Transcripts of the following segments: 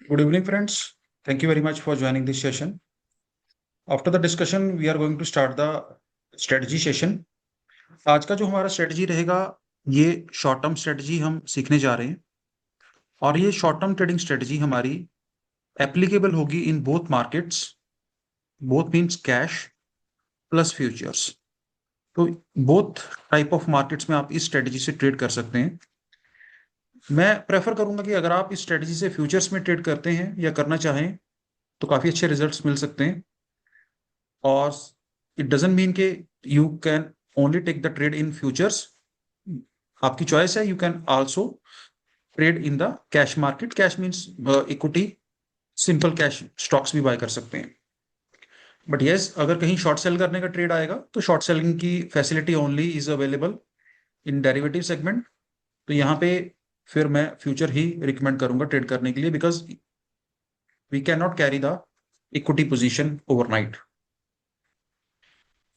Good evening, friends. Thank you very much for joining this session. After the discussion, we are going to start the strategy session. आज का जो हमारा strategy रहेगा, ये short term strategy हम सीखने जा रहे हैं और ये शॉर्ट टर्म ट्रेडिंग स्ट्रेटजी हमारी एप्लीकेबल होगी in both markets, both means cash plus futures. तो बोथ टाइप ऑफ मार्केट्स में आप इस स्ट्रेटजी से ट्रेड कर सकते हैं। मैं प्रेफर करूंगा कि अगर आप इस स्ट्रेटजी से फ्यूचर्स में ट्रेड करते हैं या करना चाहें तो काफ़ी अच्छे रिजल्ट्स मिल सकते हैं। और इट डजंट मीन के you can only take the trade in futures, आपकी चॉइस है। You can also trade in the cash market. Cash means equity, simple cash stocks भी बाय कर सकते हैं। बट यस, अगर कहीं शॉर्ट सेल करने का ट्रेड आएगा तो शॉर्ट सेलिंग की facility only is available in derivative segment. तो यहाँ पे फिर मैं फ्यूचर ही रिकमेंड करूंगा ट्रेड करने के लिए, because we can not carry the equity position overnight.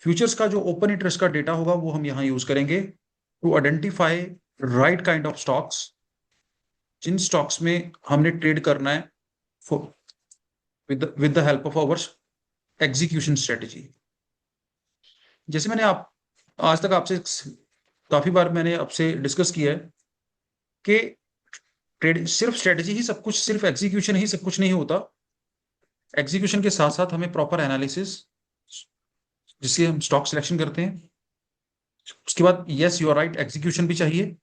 Futures का जो ओपन इंटरेस्ट का डेटा होगा वो हम यहाँ यूज करेंगे to identify right kind of stocks, जिन स्टॉक्स में हमने ट्रेड करना है with the help of our execution strategy. जैसे मैंने आप आज तक आपसे काफी बार मैंने आपसे डिस्कस किया है कि ट्रेड सिर्फ स्ट्रेटजी ही सब कुछ, सिर्फ एग्जीक्यूशन ही सब कुछ नहीं होता। एग्जीक्यूशन के साथ साथ हमें प्रॉपर एनालिसिस, जिससे हम स्टॉक सिलेक्शन करते हैं, उसके बाद yes you are right, execution भी चाहिए,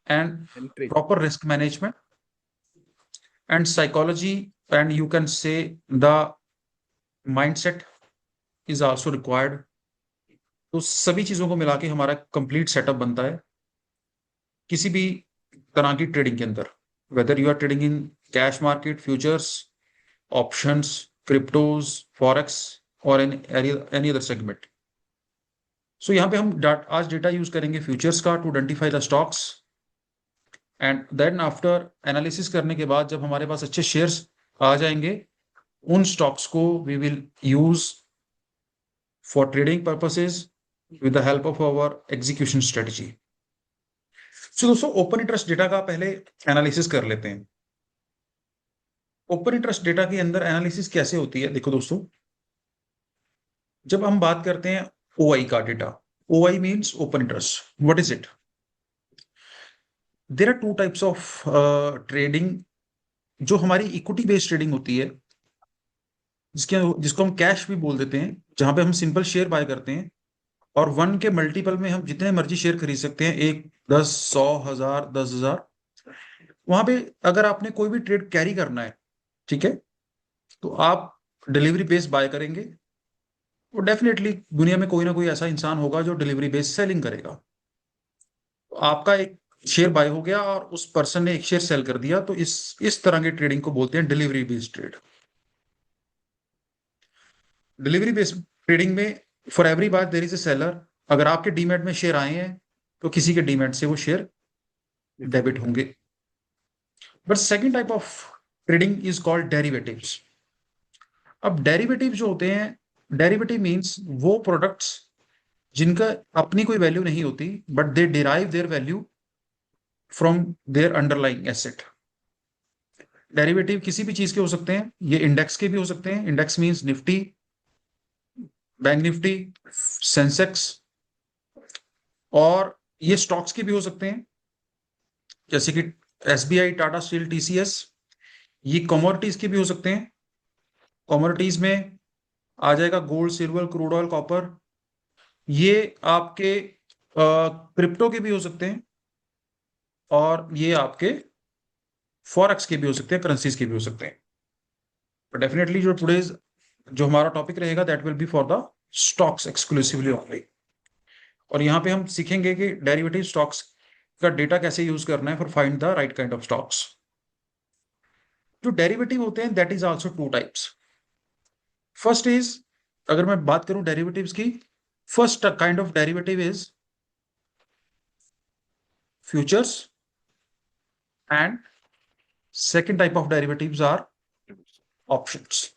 and proper risk management and psychology, and you can say the mindset is also required. तो सभी चीजों को मिला के हमारा कंप्लीट सेटअप बनता है किसी भी तरह की ट्रेडिंग के अंदर, whether you are trading in cash market, futures, options, cryptos, forex और in any other segment. So यहाँ पे हम आज डेटा यूज करेंगे फ्यूचर्स का to identify the stocks, and then after analysis करने के बाद जब हमारे पास अच्छे शेयर्स आ जाएंगे, उन स्टॉक्स को we will use for trading purposes with the help of our execution strategy. So दोस्तों, ओपन इंटरेस्ट डेटा का पहले एनालिसिस कर लेते हैं। ओपन इंटरेस्ट डेटा के अंदर एनालिसिस कैसे होती है, देखो दोस्तों, जब हम बात करते हैं ओआई का data, OI means open interest, what is it? There are two types of trading. जो हमारी इक्विटी बेस्ड ट्रेडिंग होती है, जिसको हम कैश भी बोल देते हैं, जहां पे हम सिंपल शेयर बाय करते हैं और वन के मल्टीपल में हम जितने मर्जी शेयर खरीद सकते हैं, 1, 10, 100, 1000, 10,000। वहां पे अगर आपने कोई भी ट्रेड कैरी करना है, ठीक है, तो आप डिलीवरी बेस्ड बाय करेंगे। और डेफिनेटली दुनिया में कोई ना कोई ऐसा इंसान होगा जो डिलीवरी बेस्ड सेलिंग करेगा। तो आपका एक शेयर बाय हो गया और उस पर्सन ने एक शेयर सेल कर दिया, तो इस तरह की ट्रेडिंग को बोलते हैं delivery based trade. Delivery based trading में for every bar there is a seller. अगर आपके डीमैट में शेयर आए हैं तो किसी के डीमैट से वो शेयर डेबिट होंगे। But second type of trading is called derivatives. अब डेरिवेटिव जो होते हैं, डेरिवेटिव मींस वो प्रोडक्ट्स जिनका अपनी कोई वैल्यू नहीं होती, but they derive their value from their underlying asset. Derivative किसी भी चीज के हो सकते हैं, ये इंडेक्स के भी हो सकते हैं। Index means Nifty, bank Nifty, Sensex, और ये स्टॉक्स के भी हो सकते हैं, जैसे कि एसबीआई, टाटा स्टील, टीसीएस। ये कमोडिटीज के भी हो सकते हैं। कमोडिटीज में आ जाएगा gold, silver, crude oil, copper. ये आपके क्रिप्टो के भी हो सकते हैं, और ये आपके फॉरेक्स के भी हो सकते हैं, करेंसीज के भी हो सकते हैं। तो डेफिनेटली जो हमारा टॉपिक रहेगा that will be for the stocks exclusively only. और यहाँ पे हम सीखेंगे कि डेरिवेटिव स्टॉक्स का डेटा कैसे यूज करना है for find the right kind of stocks. जो डेरिवेटिव होते हैं that is also two types. First is, अगर मैं बात करूं डेरिवेटिव्स की, first kind of derivative is futures, and second type of derivatives are options.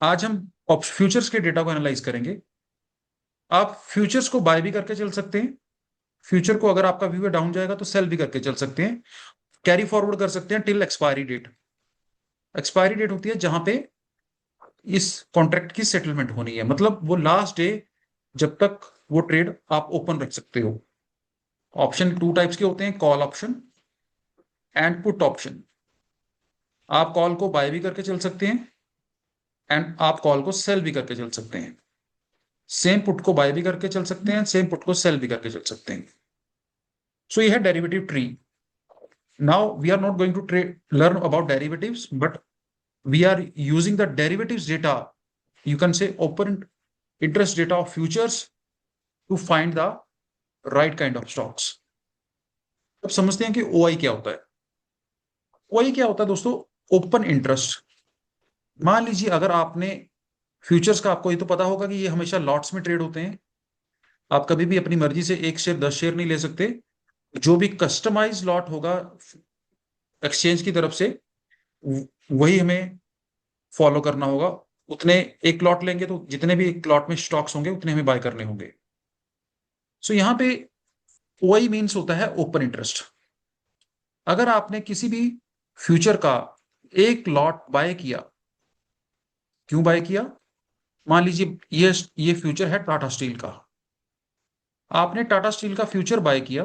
आज हम फ्यूचर्स के डेटा को एनालाइज करेंगे। आप फ्यूचर्स को बाय भी करके चल सकते हैं। फ्यूचर को अगर आपका व्यू डाउन जाएगा तो सेल भी करके चल सकते हैं। कैरी फॉरवर्ड कर सकते हैं till expiry date. Expiry date होती है जहां पे इस कॉन्ट्रैक्ट की सेटलमेंट होनी है, मतलब वो लास्ट डे जब तक वो ट्रेड आप ओपन रख सकते हो। ऑप्शन टू टाइप्स के होते हैं, call option and put option. आप कॉल को बाय भी करके चल सकते हैं एंड आप कॉल को सेल भी करके चल सकते हैं। सेम पुट को बाय भी करके चल सकते हैं, सेम पुट को सेल भी करके चल सकते हैं। सो ये है derivative tree. Now we are not going to learn about derivatives, but we are using the derivatives data, you can say open interest data of futures, to find the right kind of stocks। अब समझते हैं कि OI क्या होता है। OI क्या होता है दोस्तों? Open interest. मान लीजिए अगर आपने फ्यूचर्स का, आपको ये तो पता होगा कि ये हमेशा लॉट्स में ट्रेड होते हैं। आप कभी भी अपनी मर्जी से 1 शेयर 10 शेयर नहीं ले सकते। जो भी कस्टमाइज लॉट होगा एक्सचेंज की तरफ से, वही हमें फॉलो करना होगा। उतने एक लॉट लेंगे तो जितने भी एक लॉट में स्टॉक्स होंगे उतने हमें बाय करने होंगे। सो यहां पे ओआई मीन्स होता है ओपन इंटरेस्ट। अगर आपने किसी भी फ्यूचर का एक लॉट बाय किया, क्यों बाय किया? मान लीजिए ये फ्यूचर है टाटा स्टील का। आपने टाटा स्टील का फ्यूचर बाय किया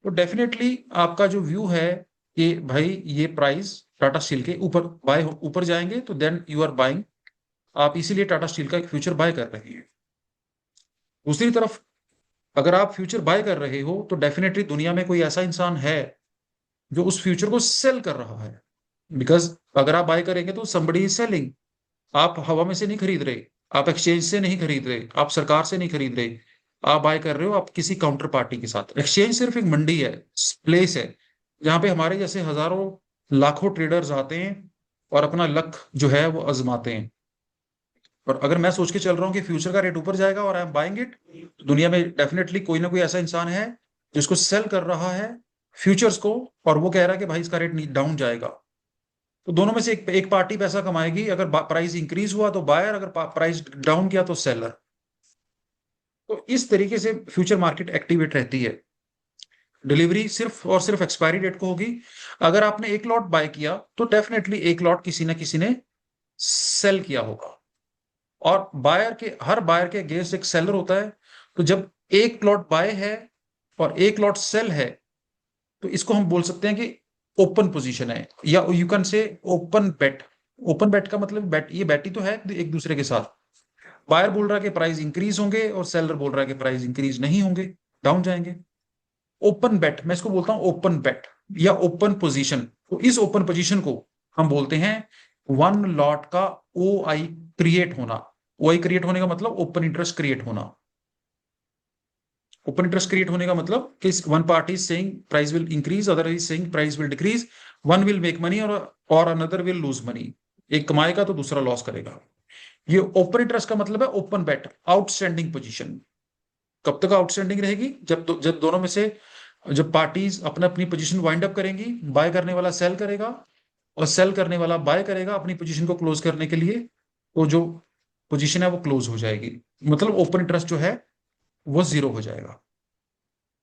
तो डेफिनेटली आपका जो व्यू है कि भाई ये प्राइस टाटा स्टील के ऊपर ऊपर जाएंगे, तो देन यू आर बाइंग। आप इसीलिए टाटा स्टील का एक फ्यूचर बाय कर रहे हैं। दूसरी तरफ अगर आप फ्यूचर बाय कर रहे हो तो डेफिनेटली दुनिया में कोई ऐसा इंसान है जो उस फ्यूचर को सेल कर रहा है। बिकॉज अगर आप बाय करेंगे तो somebody इज सेलिंग। आप हवा में से नहीं खरीद रहे, आप एक्सचेंज से नहीं खरीद रहे, आप सरकार से नहीं खरीद रहे। आप बाय कर रहे हो आप किसी काउंटर पार्टी के साथ। एक्सचेंज सिर्फ एक मंडी है, प्लेस है, जहां पे हमारे जैसे हजारों लाखों ट्रेडर्स आते हैं और अपना लक जो है वो आजमाते हैं। और अगर मैं सोच के चल रहा हूँ कि फ्यूचर का रेट ऊपर जाएगा और आई एम बाइंग इट, दुनिया में डेफिनेटली कोई ना कोई ऐसा इंसान है जिसको सेल कर रहा है फ्यूचर्स को, और वो कह रहा है कि भाई इसका रेट डाउन जाएगा। तो दोनों में से एक पार्टी पैसा कमाएगी। अगर प्राइस इंक्रीज हुआ तो बायर, अगर प्राइस डाउन किया तो सेलर। तो इस तरीके से फ्यूचर मार्केट एक्टिवेट रहती है। डिलीवरी सिर्फ और सिर्फ एक्सपायरी डेट को होगी। अगर आपने एक लॉट बाय किया तो डेफिनेटली एक लॉट किसी ना किसी ने सेल किया होगा। और हर बायर के अगेंस्ट एक सेलर होता है। तो जब एक लॉट बाय है और एक लॉट सेल है तो इसको हम बोल सकते हैं कि ओपन पोजीशन है, या you can say open bet. Open bet का मतलब ये बैट ही तो है एक दूसरे के साथ। बायर बोल रहा है कि प्राइस इंक्रीज होंगे और सेलर बोल रहा है कि प्राइस इंक्रीज नहीं होंगे, डाउन जाएंगे। ओपन बेट, मैं इसको बोलता हूं ओपन बेट या ओपन पोजीशन। तो इस ओपन पोजीशन को हम बोलते हैं वन लॉट का ओ आई क्रिएट होना। ओ आई क्रिएट होने का मतलब ओपन इंटरेस्ट क्रिएट होना। ओपन इंटरेस्ट क्रिएट होने का मतलब कि one party is saying price will increase, other is saying price will decrease. One will make money और अनदर विल लूज मनी। एक कमाएगा तो दूसरा लॉस करेगा। ये ओपन इंटरेस्ट का मतलब है ओपन बेट, आउटस्टैंडिंग पोजीशन। कब तक आउटस्टैंडिंग रहेगी? जब दोनों में से जब पार्टीज अपना अपनी पोजीशन वाइंड अप करेंगी, बाय करने वाला सेल करेगा और सेल करने वाला बाय करेगा अपनी पोजीशन को क्लोज करने के लिए, तो जो पोजीशन है वो क्लोज हो जाएगी। मतलब ओपन इंटरेस्ट जो है वो जीरो हो जाएगा।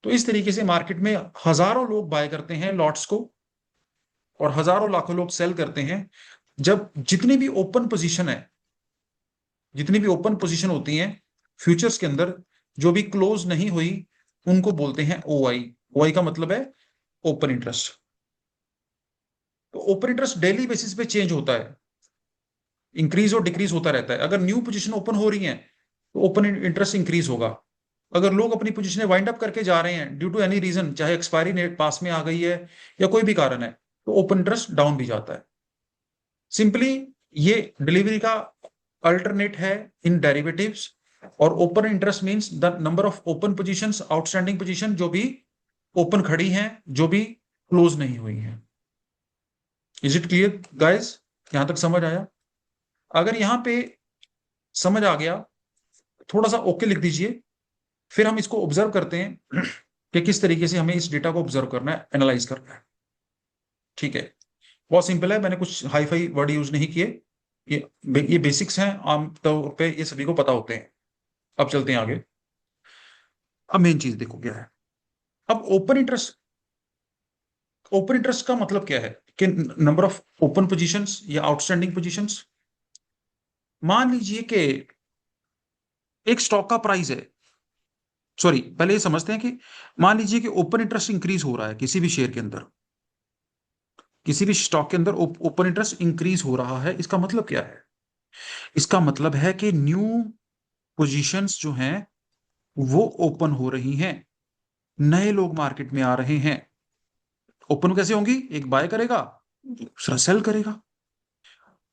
तो इस तरीके से मार्केट में हजारों लोग बाय करते हैं लॉट्स को और हजारों लाखों लोग सेल करते हैं। जब जितनी भी ओपन पोजीशन होती हैं फ्यूचर्स के अंदर, जो भी क्लोज नहीं हुई, उनको बोलते हैं ओआई। ओआई का मतलब है ओपन इंटरेस्ट। तो ओपन इंटरेस्ट डेली बेसिस पे चेंज होता है, इंक्रीज और डिक्रीज होता रहता है। अगर न्यू पोजीशन ओपन हो रही है तो ओपन इंटरेस्ट इंक्रीज होगा। अगर लोग अपनी पोजीशन वाइंड अप करके जा रहे हैं ड्यू टू एनी रीजन, चाहे एक्सपायरी डेट पास में आ गई है या कोई भी कारण है, तो ओपन इंटरेस्ट डाउन भी जाता है। सिंपली ये डिलीवरी का अल्टरनेट है इन डेरिवेटिव्स। और open interest means the number of open positions, outstanding position जो भी ओपन खड़ी हैं, जो भी क्लोज नहीं हुई हैं। Is it clear guys? यहां तक समझ आया? अगर यहां पे समझ आ गया, थोड़ा सा ओके लिख दीजिए। फिर हम इसको ऑब्जर्व करते हैं कि किस तरीके से हमें इस डेटा को ऑब्जर्व करना है, एनालाइज करना है। ठीक है, बहुत सिंपल है, मैंने कुछ हाई फाई वर्ड यूज नहीं किए। ये बेसिक्स हैं, आमतौर पे ये सभी को पता होते हैं। अब चलते हैं आगे। अब मेन चीज देखो क्या है। अब ओपन इंटरेस्ट ओपन इंटरेस्ट का मतलब क्या है कि नंबर ऑफ ओपन पोजीशंस या आउटस्टैंडिंग पोजीशंस। मान लीजिए कि एक स्टॉक का प्राइस है, सॉरी पहले ये समझते हैं कि मान लीजिए कि ओपन इंटरेस्ट इंक्रीज हो रहा है किसी भी शेयर के अंदर, किसी भी स्टॉक के अंदर ओपन इंटरेस्ट इंक्रीज हो रहा है। इसका मतलब क्या है? इसका मतलब है कि न्यू पोजीशंस जो हैं वो ओपन हो रही हैं, नए लोग मार्केट में आ रहे हैं। ओपन कैसे होंगी? एक बाय करेगा, दूसरा सेल करेगा।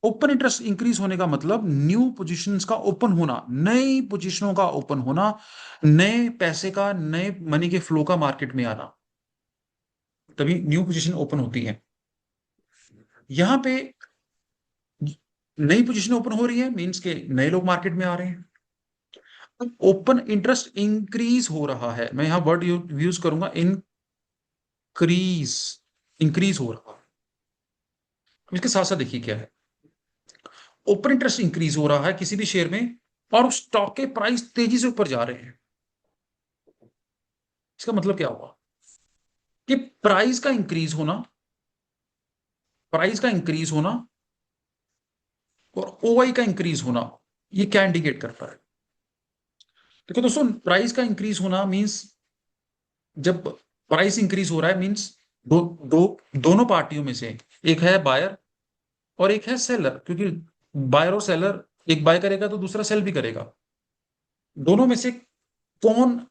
ओपन इंटरेस्ट इंक्रीज होने का मतलब न्यू पोजीशंस का ओपन होना, नई पोजीशनों का ओपन होना, नए पैसे का, नए मनी के फ्लो का मार्केट में आना, तभी न्यू पोजीशन ओपन होती है। यहां पे नई पोजीशन ओपन हो रही है मींस के नए लोग मार्केट में आ रहे हैं। ओपन इंटरेस्ट इंक्रीज हो रहा है, मैं यहां वर्ड यूज करूंगा इंक्रीज, इंक्रीज हो रहा है। इसके साथ साथ देखिए क्या है, ओपन इंटरेस्ट इंक्रीज हो रहा है किसी भी शेयर में और स्टॉक के प्राइस तेजी से ऊपर जा रहे हैं। इसका मतलब क्या हुआ कि प्राइस का इंक्रीज होना, प्राइस का इंक्रीज होना और ओआई का इंक्रीज होना, ये क्या इंडिकेट करता है? देखो दोस्तों, प्राइस का इंक्रीज होना मींस जब प्राइस इंक्रीज हो रहा है मींस दो दो दोनों पार्टियों में से एक है बायर और एक है सेलर, क्योंकि बायर और सेलर एक बाय करेगा तो दूसरा सेल भी करेगा। दोनों में से कौन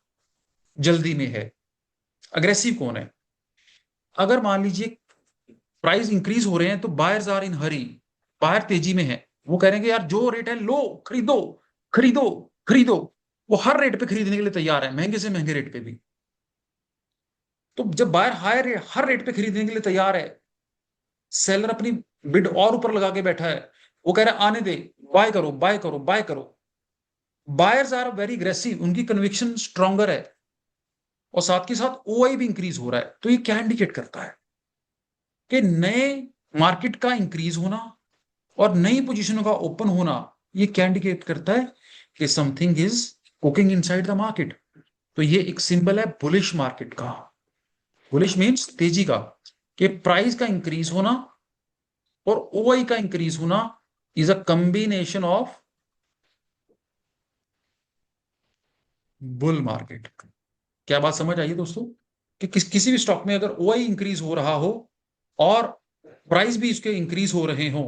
जल्दी में है, अग्रेसिव कौन है? अगर मान लीजिए प्राइस इंक्रीज हो रहे हैं तो buyers are in hurry, buyer तेजी में है, वो कह रहे हैं कि यार जो रेट है लो, खरीदो खरीदो खरीदो। वो हर रेट पे खरीदने के लिए तैयार है, महंगे से महंगे रेट पे भी। तो जब बायर हायर हर रेट पे खरीदने के लिए तैयार है, सेलर अपनी बिड और ऊपर लगा के बैठा है, वो कह रहा है आने दे, बाय करो बाय करो बाय करो। बायर्स आर वेरी अग्रेसिव, उनकी कन्विक्शन स्ट्रॉन्गर है और साथ के साथ ओआई भी इंक्रीज हो रहा है। तो ये क्या इंडिकेट करता है कि नए मार्केट का इंक्रीज होना और नई पोजीशनों का ओपन होना, ये क्या इंडिकेट करता है कि something is cooking inside the market. तो ये एक सिंबल है बुलिश मार्केट का। बुलिश मींस तेजी का, कि प्राइस का इंक्रीज होना और ओआई का इंक्रीज होना is a combination of bull market. क्या बात समझ आई दोस्तों? कि किसी भी स्टॉक में अगर ओआई इंक्रीज हो रहा हो और प्राइस भी इसके इंक्रीज हो रहे हो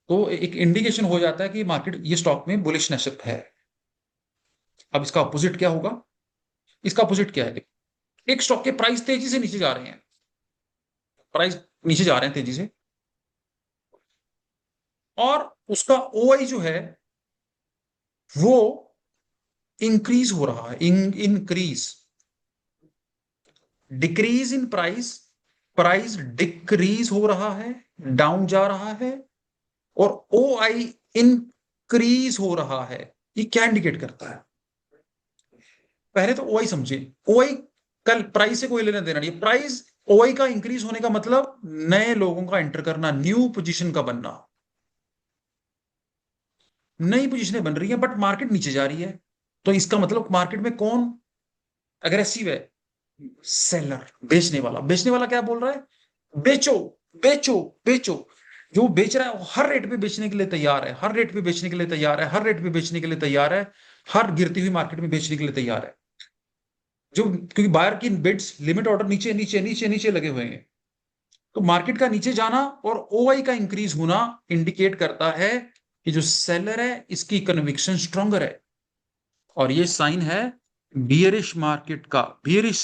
तो एक इंडिकेशन हो जाता है कि मार्केट, ये स्टॉक में बुलिशनेस है। अब इसका अपोजिट क्या होगा? इसका अपोजिट क्या है? एक स्टॉक के प्राइस तेजी से नीचे जा रहे हैं, प्राइस नीचे जा रहे हैं तेजी से, और उसका ओआई जो है वो इंक्रीज हो रहा है, increase, decrease in price, price decrease हो रहा है, डाउन जा रहा है, और ओ आई इंक्रीज हो रहा है। ये क्या इंडिकेट करता है? पहले तो ओ आई समझे। ओ आई कल प्राइस से कोई लेना देना नहीं, प्राइस ओ आई का इंक्रीज होने का मतलब नए लोगों का एंटर करना, न्यू पोजीशन का बनना। नई पोजीशनें बन रही है बट मार्केट नीचे जा रही है, तो इसका मतलब मार्केट में कौन अग्रेसिव है? सेलर, बेचने वाला। बेचने वाला क्या बोल रहा है? बेचो बेचो बेचो। जो बेच रहा है वो हर रेट पे बेचने के लिए तैयार है, हर रेट पे बेचने के लिए तैयार है, हर रेट पे बेचने के लिए तैयार है, हर गिरती हुई मार्केट में बेचने के लिए तैयार है। जो क्योंकि बायर की बिड्स, लिमिट ऑर्डर नीचे नीचे नीचे नीचे लगे हुए हैं, तो मार्केट का नीचे जाना और ओआई का इंक्रीज होना इंडिकेट करता है कि जो सेलर है इसकी कन्विक्शन स्ट्रॉन्गर है। और ये साइन है बियरिश मार्केट का। बियरिश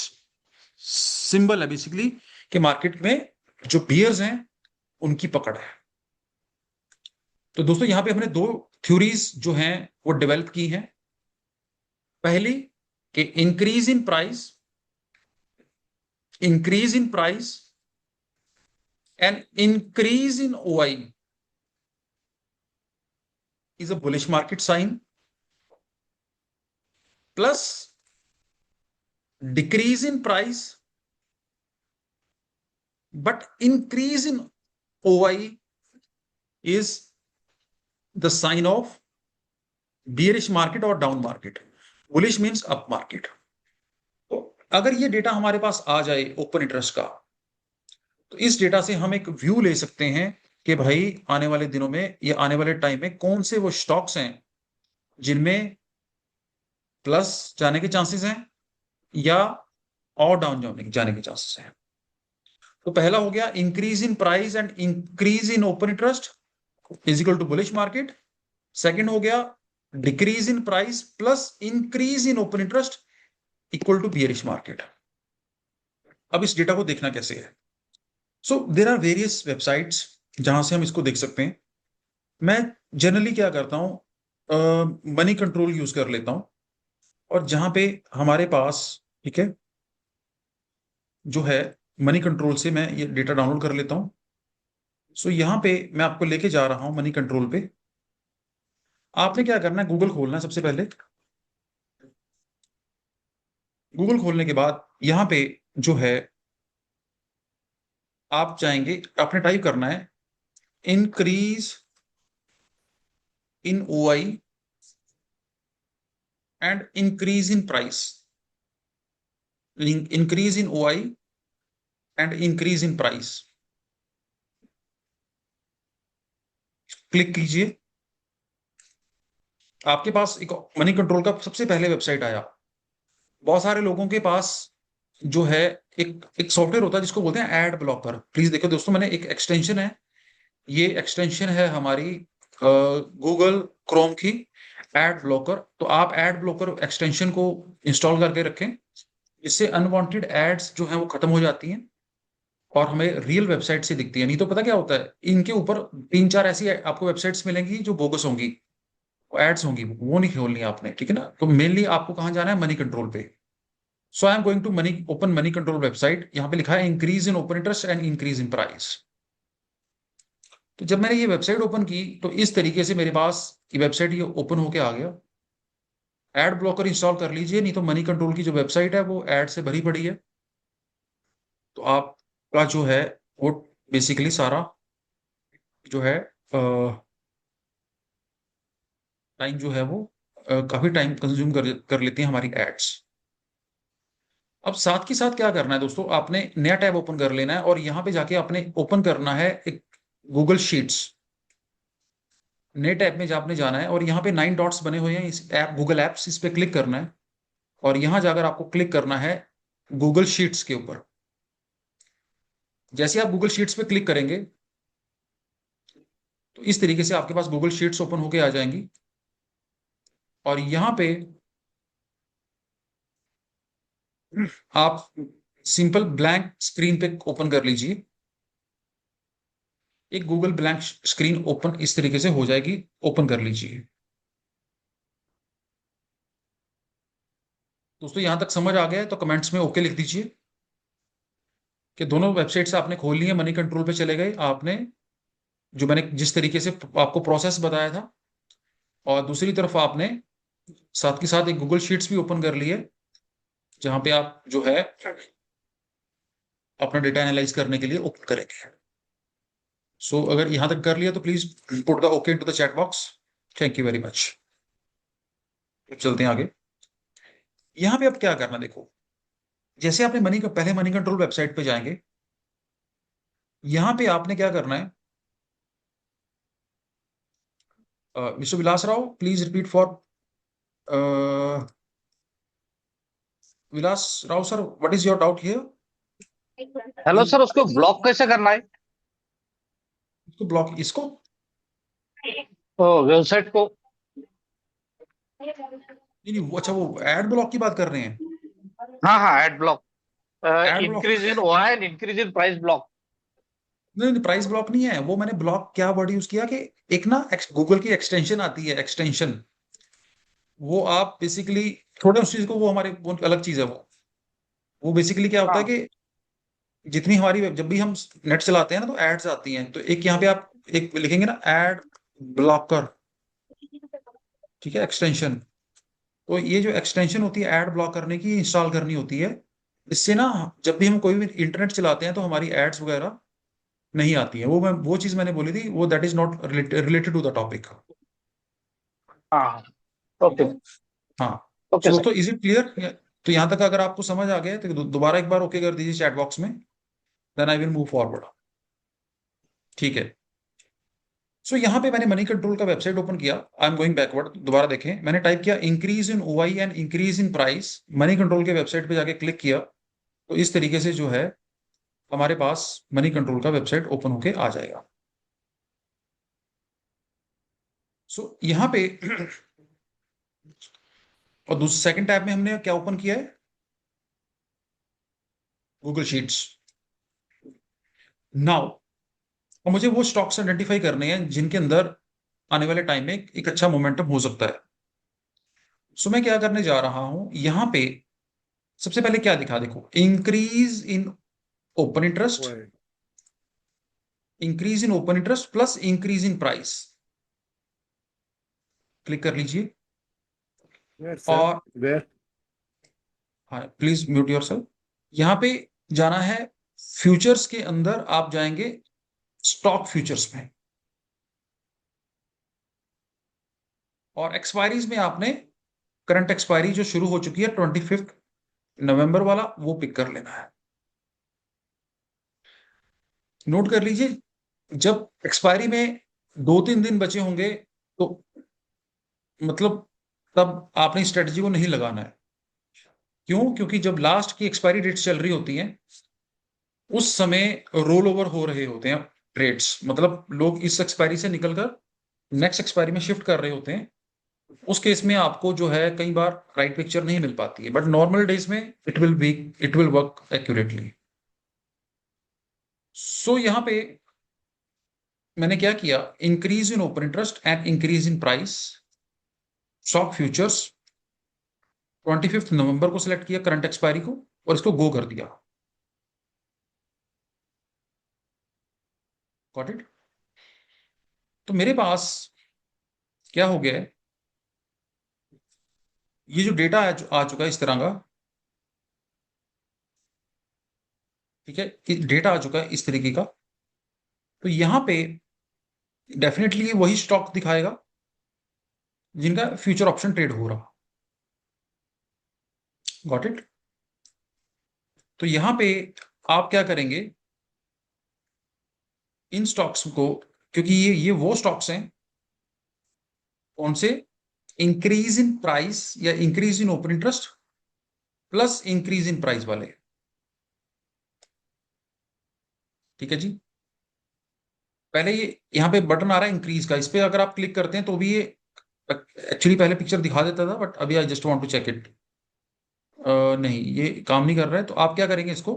सिंबल है बेसिकली कि मार्केट में जो बियर्स हैं उनकी पकड़ है। तो दोस्तों यहां पे हमने दो थ्योरीज जो हैं वो डेवलप की हैं। पहली कि increase in price, increase in price and increase in OI is a bullish market sign, plus decrease in price but increase in OI is the sign of bearish market और down market. Bullish means up market. तो अगर ये data हमारे पास आ जाए open interest का, तो इस data से हम एक व्यू ले सकते हैं कि भाई आने वाले दिनों में या आने वाले टाइम में कौन से वो स्टॉक्स हैं जिनमें प्लस जाने के चांसेस हैं या और डाउन जाने के चांसेस हैं। तो पहला हो गया increase in price and increase in open interest is equal to bullish market. Second हो गया decrease in price plus increase in open interest equal to bearish market. अब इस डेटा को देखना कैसे है? So there are various websites जहां से हम इसको देख सकते हैं। मैं जनरली क्या करता हूं, मनी कंट्रोल यूज कर लेता हूं, और जहां पे हमारे पास, ठीक है, जो है मनी कंट्रोल से मैं ये डेटा डाउनलोड कर लेता हूं। सो यहां पे मैं आपको लेके जा रहा हूं मनी कंट्रोल पे। आपने क्या करना है, गूगल खोलना है सबसे पहले। गूगल खोलने के बाद यहां पे जो है आप चाहेंगे, आपने टाइप करना है increase in OI and increase in price, increase in OI and increase in price. Click कीजिए। आपके पास एक मनी कंट्रोल का सबसे पहले वेबसाइट आया। बहुत सारे लोगों के पास जो है एक सॉफ्टवेयर होता है जिसको बोलते हैं एड ब्लॉकर। प्लीज देखो दोस्तों, मैंने एक एक्सटेंशन है, ये एक्सटेंशन है हमारी गूगल क्रोम की, एड ब्लॉकर। तो आप एड ब्लॉकर एक्सटेंशन को इंस्टॉल करके रखें, इससे अनवांटेड एड्स जो हैं वो खत्म हो जाती हैं और हमें रियल वेबसाइट से दिखती है। नहीं तो पता क्या होता है, इनके ऊपर तीन चार ऐसी आपको वेबसाइट्स मिलेंगी जो बोगस होंगी, एड्स होंगी, वो नहीं खोलनी आपने, ठीक है ना। तो मेनली आपको कहाँ जाना है, मनी कंट्रोल पे। So I am going to money open Moneycontrol website. यहाँ पे लिखा है increase in open interest and increase in price. तो जब मैंने ये वेबसाइट ओपन की तो इस तरीके से मेरे पास ये वेबसाइट ये ओपन होके आ गया। एड ब्लॉकर इंस्टॉल कर लीजिए, नहीं तो मनी कंट्रोल की जो वेबसाइट है वो एड से भरी पड़ी है। तो आपका जो है वो बेसिकली सारा जो है टाइम जो है वो काफी टाइम कंज्यूम कर लेती हैं हमारी एड्स। अब साथ के साथ क्या करना है दोस्तों, आपने नया टैब ओपन कर लेना है और यहाँ पे जाके आपने ओपन करना है एक गूगल शीट्स। नए टैब में आपने जाना है और यहाँ पे 9 डॉट्स बने हुए हैं, इस ऐप गूगल एप्स, इस पे क्लिक करना है और यहाँ जाकर आपको क्लिक करना है गूगल शीट्स के ऊपर। जैसे आप गूगल शीट्स पे क्लिक करेंगे तो इस तरीके से आपके पास गूगल शीट्स ओपन होके आ जाएंगी और यहाँ पे आप सिंपल ब्लैंक स्क्रीन पे ओपन कर लीजिए। एक गूगल ब्लैंक स्क्रीन ओपन इस तरीके से हो जाएगी, ओपन कर लीजिए। दोस्तों यहां तक समझ आ गया है तो कमेंट्स में ओके लिख दीजिए कि दोनों वेबसाइट्स आपने खोल ली है, मनी कंट्रोल पे चले गए आपने, जो मैंने जिस तरीके से आपको प्रोसेस बताया था। और दूसरी तरफ आपने साथ के साथ एक गूगल शीट्स भी ओपन कर ली है, जहां पे आप जो है अपना डेटा एनालाइज करने के लिए ओपन करेंगे। सो अगर यहां तक कर लिया तो please put the okay into the chat box. Thank you very much. चलते हैं आगे। यहाँ पे अब क्या करना देखो, जैसे आपने पहले मनी कंट्रोल वेबसाइट पे जाएंगे, यहाँ पे आपने क्या करना है, mister Vilas Rao please repeat for Vilas Rao sir, what is your doubt here? Hello sir, उसको ब्लॉक कैसे करना है? इसको ब्लॉक, इसको तो वेबसाइट को। नहीं नहीं अच्छा वो एड ब्लॉक की बात कर रहे हैं। हाँ हाँ, ad block. Ad block, increase in OI and increase in price block. नहीं नहीं प्राइस ब्लॉक नहीं है वो। मैंने ब्लॉक क्या वर्ड यूज किया कि एक ना गूगल की एक्सटेंशन आती है, एक्सटेंशन, वो आप बेसिकली थोड़ा उस चीज को, वो हमारे वो अलग चीज है। वो बेसिकली क्या होता है हाँ कि जितनी हमारी जब भी हम नेट चलाते हैं ना तो एड्स आती हैं, तो एक यहाँ पे आप एक लिखेंगे ना एड ब्लॉकर, ठीक है, एक्सटेंशन। तो ये जो एक्सटेंशन होती है एड ब्लॉक करने की, इंस्टॉल करनी होती है। इससे ना जब भी हम कोई भी इंटरनेट चलाते हैं तो हमारी एड्स वगैरह नहीं आती है। वो चीज मैंने बोली थी, वो that is not related to the topic. हाँ। ठीक ओके। है, हाँ। Okay so sir. दोस्तों इज इट क्लियर? तो यहाँ तक अगर आपको समझ आ गया है तो दोबारा एक बार ओके कर दीजिए चैट बॉक्स में। Then I will move forward. ठीक है। सो यहाँ पे मैंने मनी कंट्रोल का वेबसाइट ओपन किया। आई एम गोइंग बैकवर्ड, दोबारा देखें, मैंने टाइप किया increase in OI and increase in price. Money control के वेबसाइट पे जाके क्लिक किया तो इस तरीके से जो है हमारे पास मनी कंट्रोल का वेबसाइट ओपन होके आ जाएगा। सो यहाँ पे और दूसरे सेकंड टैब में हमने क्या ओपन किया है, गूगल शीट्स। नाउ और मुझे वो स्टॉक्स आइडेंटिफाई करने हैं जिनके अंदर आने वाले टाइम में एक अच्छा मोमेंटम हो सकता है। सो मैं क्या करने जा रहा हूं, यहां पे सबसे पहले क्या दिखा, देखो, increase in open interest, increase in open interest plus increase in price. Click कर लीजिए। Where, sir? और Where? हाँ, प्लीज म्यूट योरसेल्फ। यहां पे जाना है फ्यूचर्स के अंदर, आप जाएंगे स्टॉक फ्यूचर्स में, और एक्सपायरीज में आपने करंट एक्सपायरी जो शुरू हो चुकी है 25 नवंबर वाला वो पिक कर लेना है। नोट कर लीजिए, जब एक्सपायरी में 2-3 दिन बचे होंगे तो मतलब तब आपने स्ट्रेटजी को नहीं लगाना है। क्यों? क्योंकि जब लास्ट की एक्सपायरी डेट चल रही होती है उस समय रोल ओवर हो रहे होते हैं ट्रेड्स, मतलब लोग इस एक्सपायरी से निकलकर नेक्स्ट एक्सपायरी में शिफ्ट कर रहे होते हैं। उस केस में आपको जो है कई बार राइट पिक्चर नहीं मिल पाती है, बट नॉर्मल डेज में इट विल वर्क एक्यूरेटली। सो यहां पे मैंने क्या किया, increase in open interest and increase in price, stock futures, 25 नवंबर को सिलेक्ट किया करंट एक्सपायरी को और इसको गो कर दिया। Got it? तो मेरे पास क्या हो गया है, ये जो डेटा आ चुका है इस तरह का, ठीक है, डेटा आ चुका है इस तरीके का। तो यहां पे डेफिनेटली वही स्टॉक दिखाएगा जिनका फ्यूचर ऑप्शन ट्रेड हो रहा। Got it? तो यहां पे आप क्या करेंगे, इन स्टॉक्स को, क्योंकि ये वो स्टॉक्स हैं कौन से, इंक्रीज इन प्राइस या increase in open interest plus increase in price वाले। ठीक है जी। पहले ये यहाँ पे बटन आ रहा है इंक्रीज का, इस पे अगर आप क्लिक करते हैं तो भी ये एक्चुअली पहले पिक्चर दिखा देता था, बट अभी I just want to check it. नहीं, ये काम नहीं कर रहा है। तो आप क्या करेंगे, इसको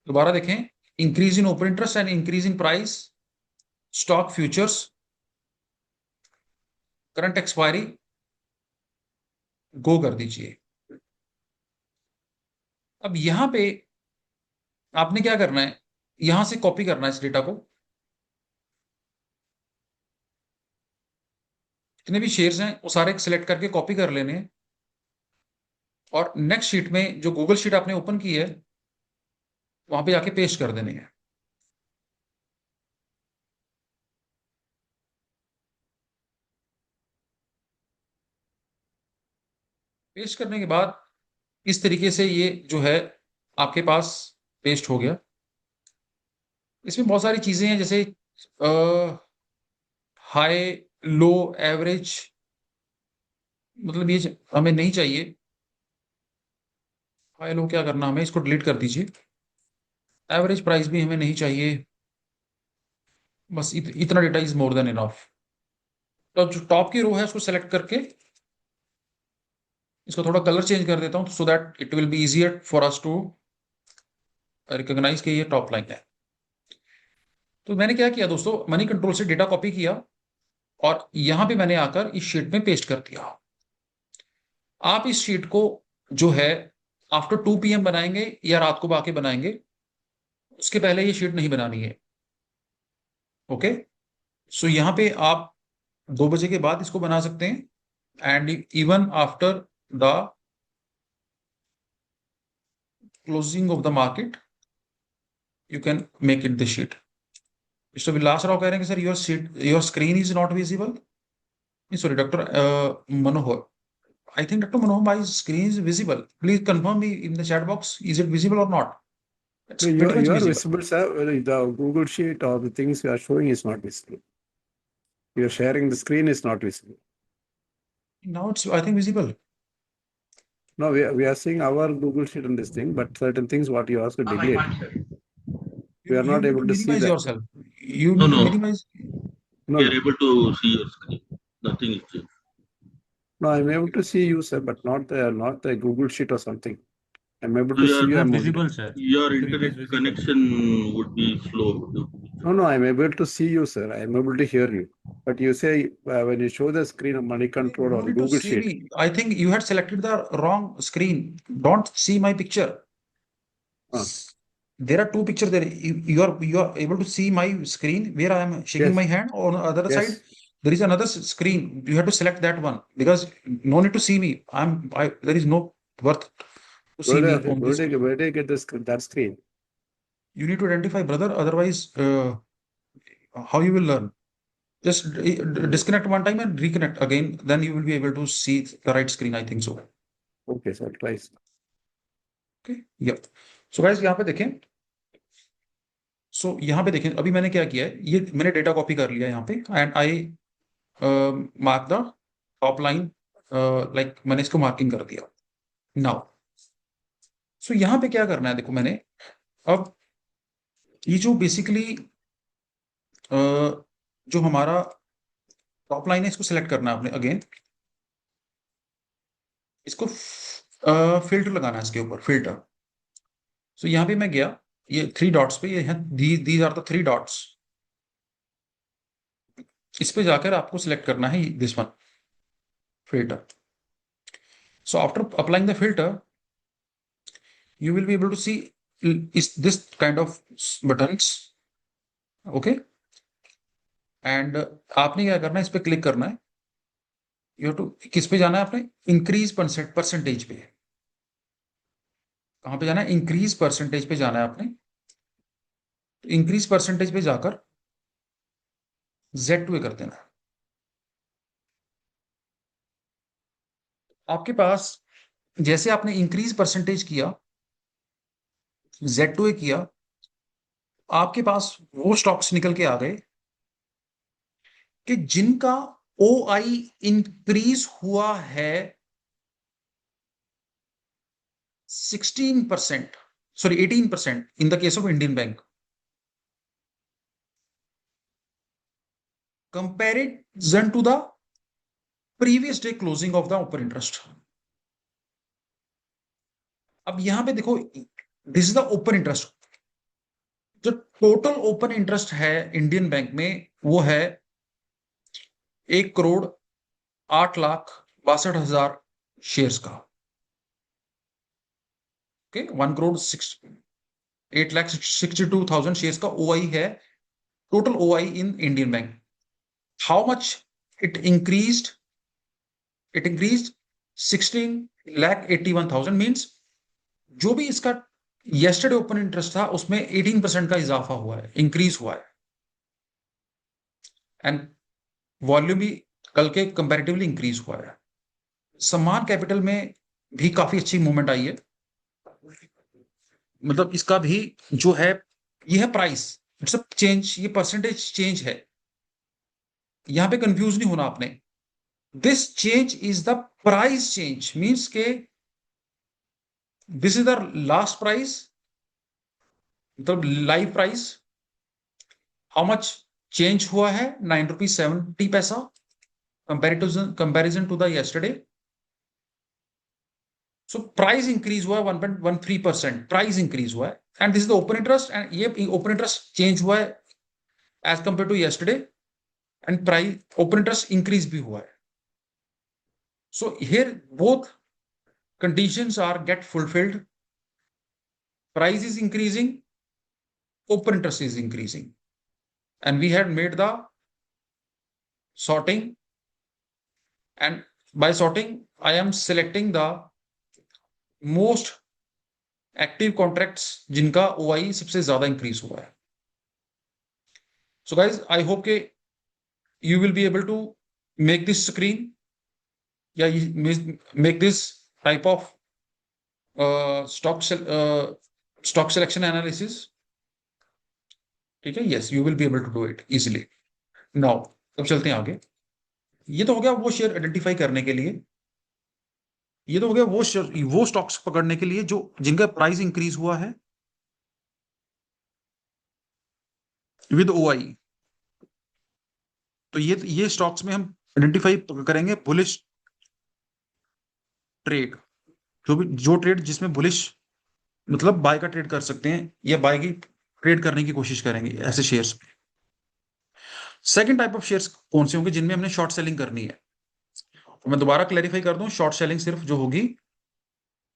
दोबारा देखें, increase in open interest and increase in price, stock futures, current expiry, go कर दीजिए। अब यहां पे आपने क्या करना है, यहां से कॉपी करना है इस डेटा को, जितने भी शेयर्स हैं वो सारे सिलेक्ट करके कॉपी कर लेने हैं, और नेक्स्ट शीट में जो गूगल शीट आपने ओपन की है वहां पे जाके पेस्ट कर देने हैं। पेस्ट करने के बाद इस तरीके से ये जो है आपके पास पेस्ट हो गया। इसमें बहुत सारी चीजें हैं, जैसे हाई, लो, एवरेज, मतलब ये हमें नहीं चाहिए। हाई लो क्या करना, हमें इसको डिलीट कर दीजिए। एवरेज प्राइस भी हमें नहीं चाहिए। बस इतना data is more than enough. तो जो टॉप की रो है उसको सेलेक्ट करके इसको थोड़ा कलर चेंज कर देता हूं so that it will be easier for us to recognise कि ये टॉप लाइन है। तो मैंने क्या किया दोस्तों, मनी कंट्रोल से डेटा कॉपी किया और यहां पे मैंने आकर इस शीट में पेस्ट कर दिया। आप इस शीट को जो है आफ्टर 2 PM बनाएंगे या रात को आके बनाएंगे, उसके पहले ये शीट नहीं बनानी है। ओके? सो यहां पे आप 2 बजे के बाद इसको बना सकते हैं, and even after the closing of the market you can make it the sheet. Mister Vilas Rao कह रहे हैं कि sir your screen is not visible. Sorry doctor Manohar, I think Dr. Manohar, my screen is visible. Please confirm me in the chat box. Is it visible or not? It's No, pretty much you are visible. visible, sir. The Google Sheet or the things you are showing is not visible. You are sharing the screen is not visible. Now it's, I think, visible. No, we are seeing our Google Sheet on this thing, but certain things what you asked to delete. We are You not need able to to see minimize that. yourself. You No, need to no. minimize. No, We are no, able to see your screen. Nothing is changed. no. I'm able to see you, sir, but not the Google Sheet or something. I'm able So to see you. your I'm Visible, sir. your It will be internet visible. connection would be slow. No, no. I'm able to see you, sir. I'm able to hear you. But you say when you show the screen of money control You or need to Google see Sheet. me. I think you had selected the wrong screen. Don't see my picture. Ah. There are two pictures there. You are able to see my screen where I am shaking Yes. my hand. On the other Yes. side, there is another screen. You have to select that one because no need to see me. There is no worth to see me on this. Where do you get this that screen? You need to identify, brother. Otherwise, how you will learn? Just disconnect one time and reconnect again. Then you will be able to see the right screen. I think so. Okay, sir. Twice. Okay या so guys यहाँ पे देखें यहाँ पे देखें अभी मैंने क्या किया है ये मैंने डेटा कॉपी कर लिया यहाँ पे and I mark the top line like मैंने इसको मार्किंग कर दिया नाउ यहाँ पे क्या करना है देखो मैंने अब ये जो बेसिकली जो हमारा टॉप लाइन है इसको सिलेक्ट करना है आपने अगेन इसको फिल्टर लगाना है इसके ऊपर फिल्टर यहाँ पे मैं गया ये 3 डॉट्स पे ये दीज आर द 3 डॉट्स इस पे जाकर आपको सिलेक्ट करना है this one filter. So after applying the filter, you will be able to see is this kind of buttons. Okay. And आपने क्या करना है इस पे क्लिक करना है यू टू किस पे जाना है आपने इंक्रीज परसेंटेज पे कहां पे जाना है इंक्रीज परसेंटेज पे जाना है आपने इंक्रीज परसेंटेज पे जाकर Z2 कर देना है आपके पास जैसे आपने इंक्रीज परसेंटेज किया Z2 किया आपके पास वो स्टॉक्स निकल के आ गए कि जिनका OI इंक्रीज हुआ है 16%, sorry 18% in the case of Indian Bank. Comparison to the previous day closing of the open interest. अब यहां पे देखो this is the open interest जो टोटल ओपन इंटरेस्ट है इंडियन बैंक में वो है 1,08,62,000 शेयर्स का ओके 1,08,62,000 शेयर्स का OI है total OI in Indian bank how much it increased 16,81,000 means जो भी इसका येस्टरडे ओपन इंटरेस्ट था उसमें 18% का इजाफा हुआ है इंक्रीज हुआ है एंड वॉल्यूम भी कल के कंपैरेटिवली इंक्रीज हुआ है सम्मान कैपिटल में भी काफी अच्छी मूवमेंट आई है मतलब इसका भी जो है ये है प्राइस इट्स अ चेंज ये परसेंटेज चेंज है यहां पे कंफ्यूज नहीं होना आपने this change is the price change means के this is the last price मतलब live price how much change हुआ है 9 रुपीज 70 पैसा comparison to the yesterday so price increase हुआ है 1.13% प्राइस इंक्रीज हुआ है and this is the open interest and ये ओपन इंटरेस्ट चेंज हुआ है as compare to yesterday and price open interest increase भी हुआ है so here both conditions are get fulfilled price is increasing open interest is increasing and we had made the sorting and by sorting I am selecting the most active contracts जिनका OI सबसे ज्यादा increase हुआ है so guys I hope के you will be able to make this screen make this type of stock stock selection analysis, ठीक है, yes you will be able to do it easily. Now अब चलते हैं आगे। ये तो हो गया वो शेयर आइडेंटिफाई करने के लिए, ये तो हो गया वो स्टॉक्स पकड़ने के लिए जो जिनका प्राइस इंक्रीज हुआ है विद ओआई। तो ये स्टॉक्स में हम आइडेंटिफाई करेंगे बुलिश ट्रेड, जो ट्रेड जिसमें बुलिश मतलब बाय का ट्रेड कर सकते हैं या बाय की ट्रेड करने की कोशिश करेंगे ऐसे shares. Second type of shares कौन से होंगे जिनमें हमने शॉर्ट सेलिंग करनी है? तो मैं दोबारा क्लैरिफाई कर दूं, शॉर्ट सेलिंग सिर्फ जो होगी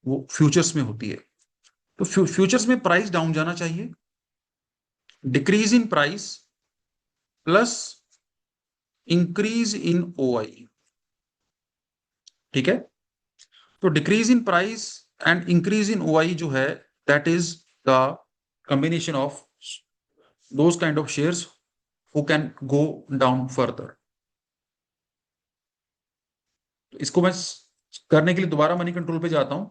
वो फ्यूचर्स में होती है। तो फ्यूचर्स में प्राइस डाउन जाना चाहिए, decrease in price plus increase in OI, ठीक है। तो decrease in price and increase in OI जो है that is the combination of those kind of shares who can go down further. तो इसको मैं करने के लिए दोबारा मनी कंट्रोल पे जाता हूं,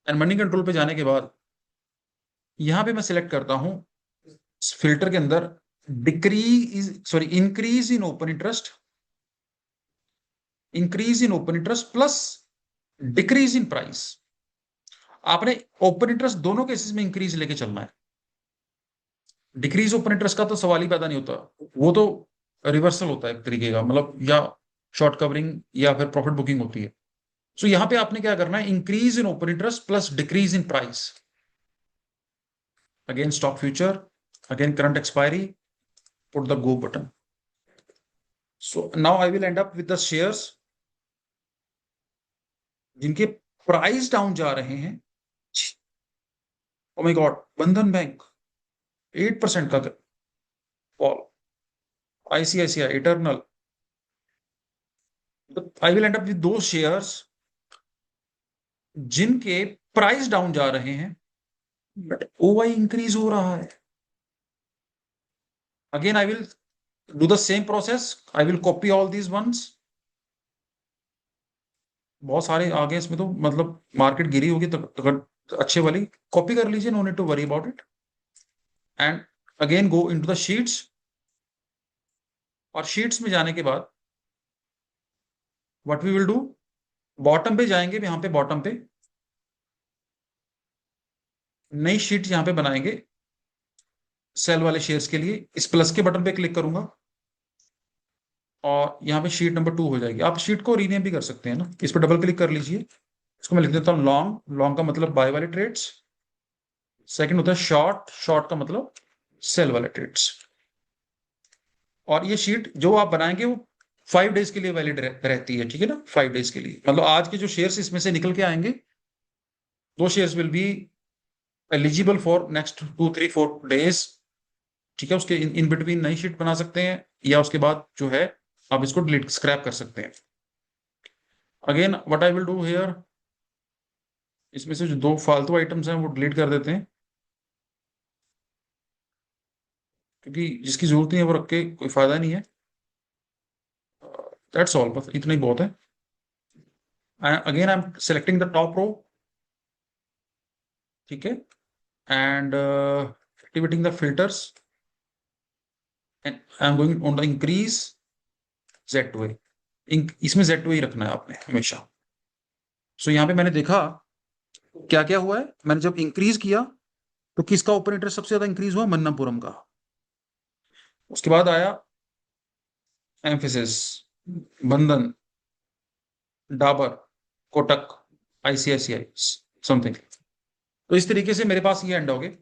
एंड मनी कंट्रोल पे जाने के बाद यहां पे मैं सिलेक्ट करता हूं फिल्टर के अंदर increase in open interest, increase in open interest plus decrease in price. आपने ओपन इंटरेस्ट दोनों केसेस में इंक्रीज लेके चलना है। डिक्रीज ओपन इंटरेस्ट का तो सवाल ही पैदा नहीं होता, वो तो रिवर्सल होता है एक तरीके का, मतलब या शॉर्ट कवरिंग या फिर प्रॉफिट बुकिंग होती है। सो यहां पे आपने क्या करना है, increase in open interest plus decrease in price. Again stock future, again current expiry, put the go button. So now I will and up with the shares जिनके प्राइस डाउन जा रहे हैं। ओ माय गॉड, बंधन bank 8% का fall, ICICI, eternal. I will and up with दो shares जिनके price down जा रहे हैं बट ओआई इंक्रीज हो रहा है। Again I will do the same process, I will copy all these once. बहुत सारे आगे इसमें तो मतलब मार्केट गिरी होगी तो अच्छे वाली कॉपी कर लीजिए, no need to worry about it. And again go into the sheets, और शीट्स में जाने के बाद what we will do, bottom पे जाएंगे, यहां पे बॉटम पे नई शीट यहां पे बनाएंगे सेल वाले शेयर्स के लिए। इस प्लस के बटन पे क्लिक करूंगा और यहाँ पे शीट नंबर 2 हो जाएगी। आप शीट को रीनेम भी कर सकते हैं ना, इस पर डबल क्लिक कर लीजिए। इसको मैं लिख देता हूँ लॉन्ग, लॉन्ग का मतलब बाय वाले ट्रेड्स। सेकंड होता है शॉर्ट, शॉर्ट का मतलब सेल वाले ट्रेड्स। और ये शीट जो आप बनाएंगे वो 5 डेज के लिए वैलिड रहती है, ठीक है ना, 5 डेज के लिए। मतलब आज के जो शेयर्स इसमें से निकल के आएंगे, दो shares will be eligible for next 2 3 4 days, ठीक है। उसके इन बिटवीन नई शीट बना सकते हैं, या उसके बाद जो है आप इसको डिलीट स्क्रैप कर सकते हैं। Again what I will do here, इसमें से जो दो फालतू आइटम्स हैं वो डिलीट कर देते हैं, क्योंकि जिसकी जरूरत नहीं है वो रख के कोई फायदा नहीं है। दैट्स ऑल, बस इतना ही बहुत है। Again I am selecting the top row, ठीक है, and activating the filters, and I am going on the increase Z2A। इसमें Z2A ही रखना है आपने हमेशा। सो यहाँ पे मैंने देखा क्या क्या हुआ है। मैंने जब इंक्रीज किया तो किसका ओपन इंटरेस्ट सबसे ज्यादा इंक्रीज हुआ, मन्नमपुरम का। उसके बाद आया एम्फेसिस, बंधन, डाबर, कोटक, आईसीआईसीआई समथिंग। तो इस तरीके से मेरे पास ये एंड हो गए।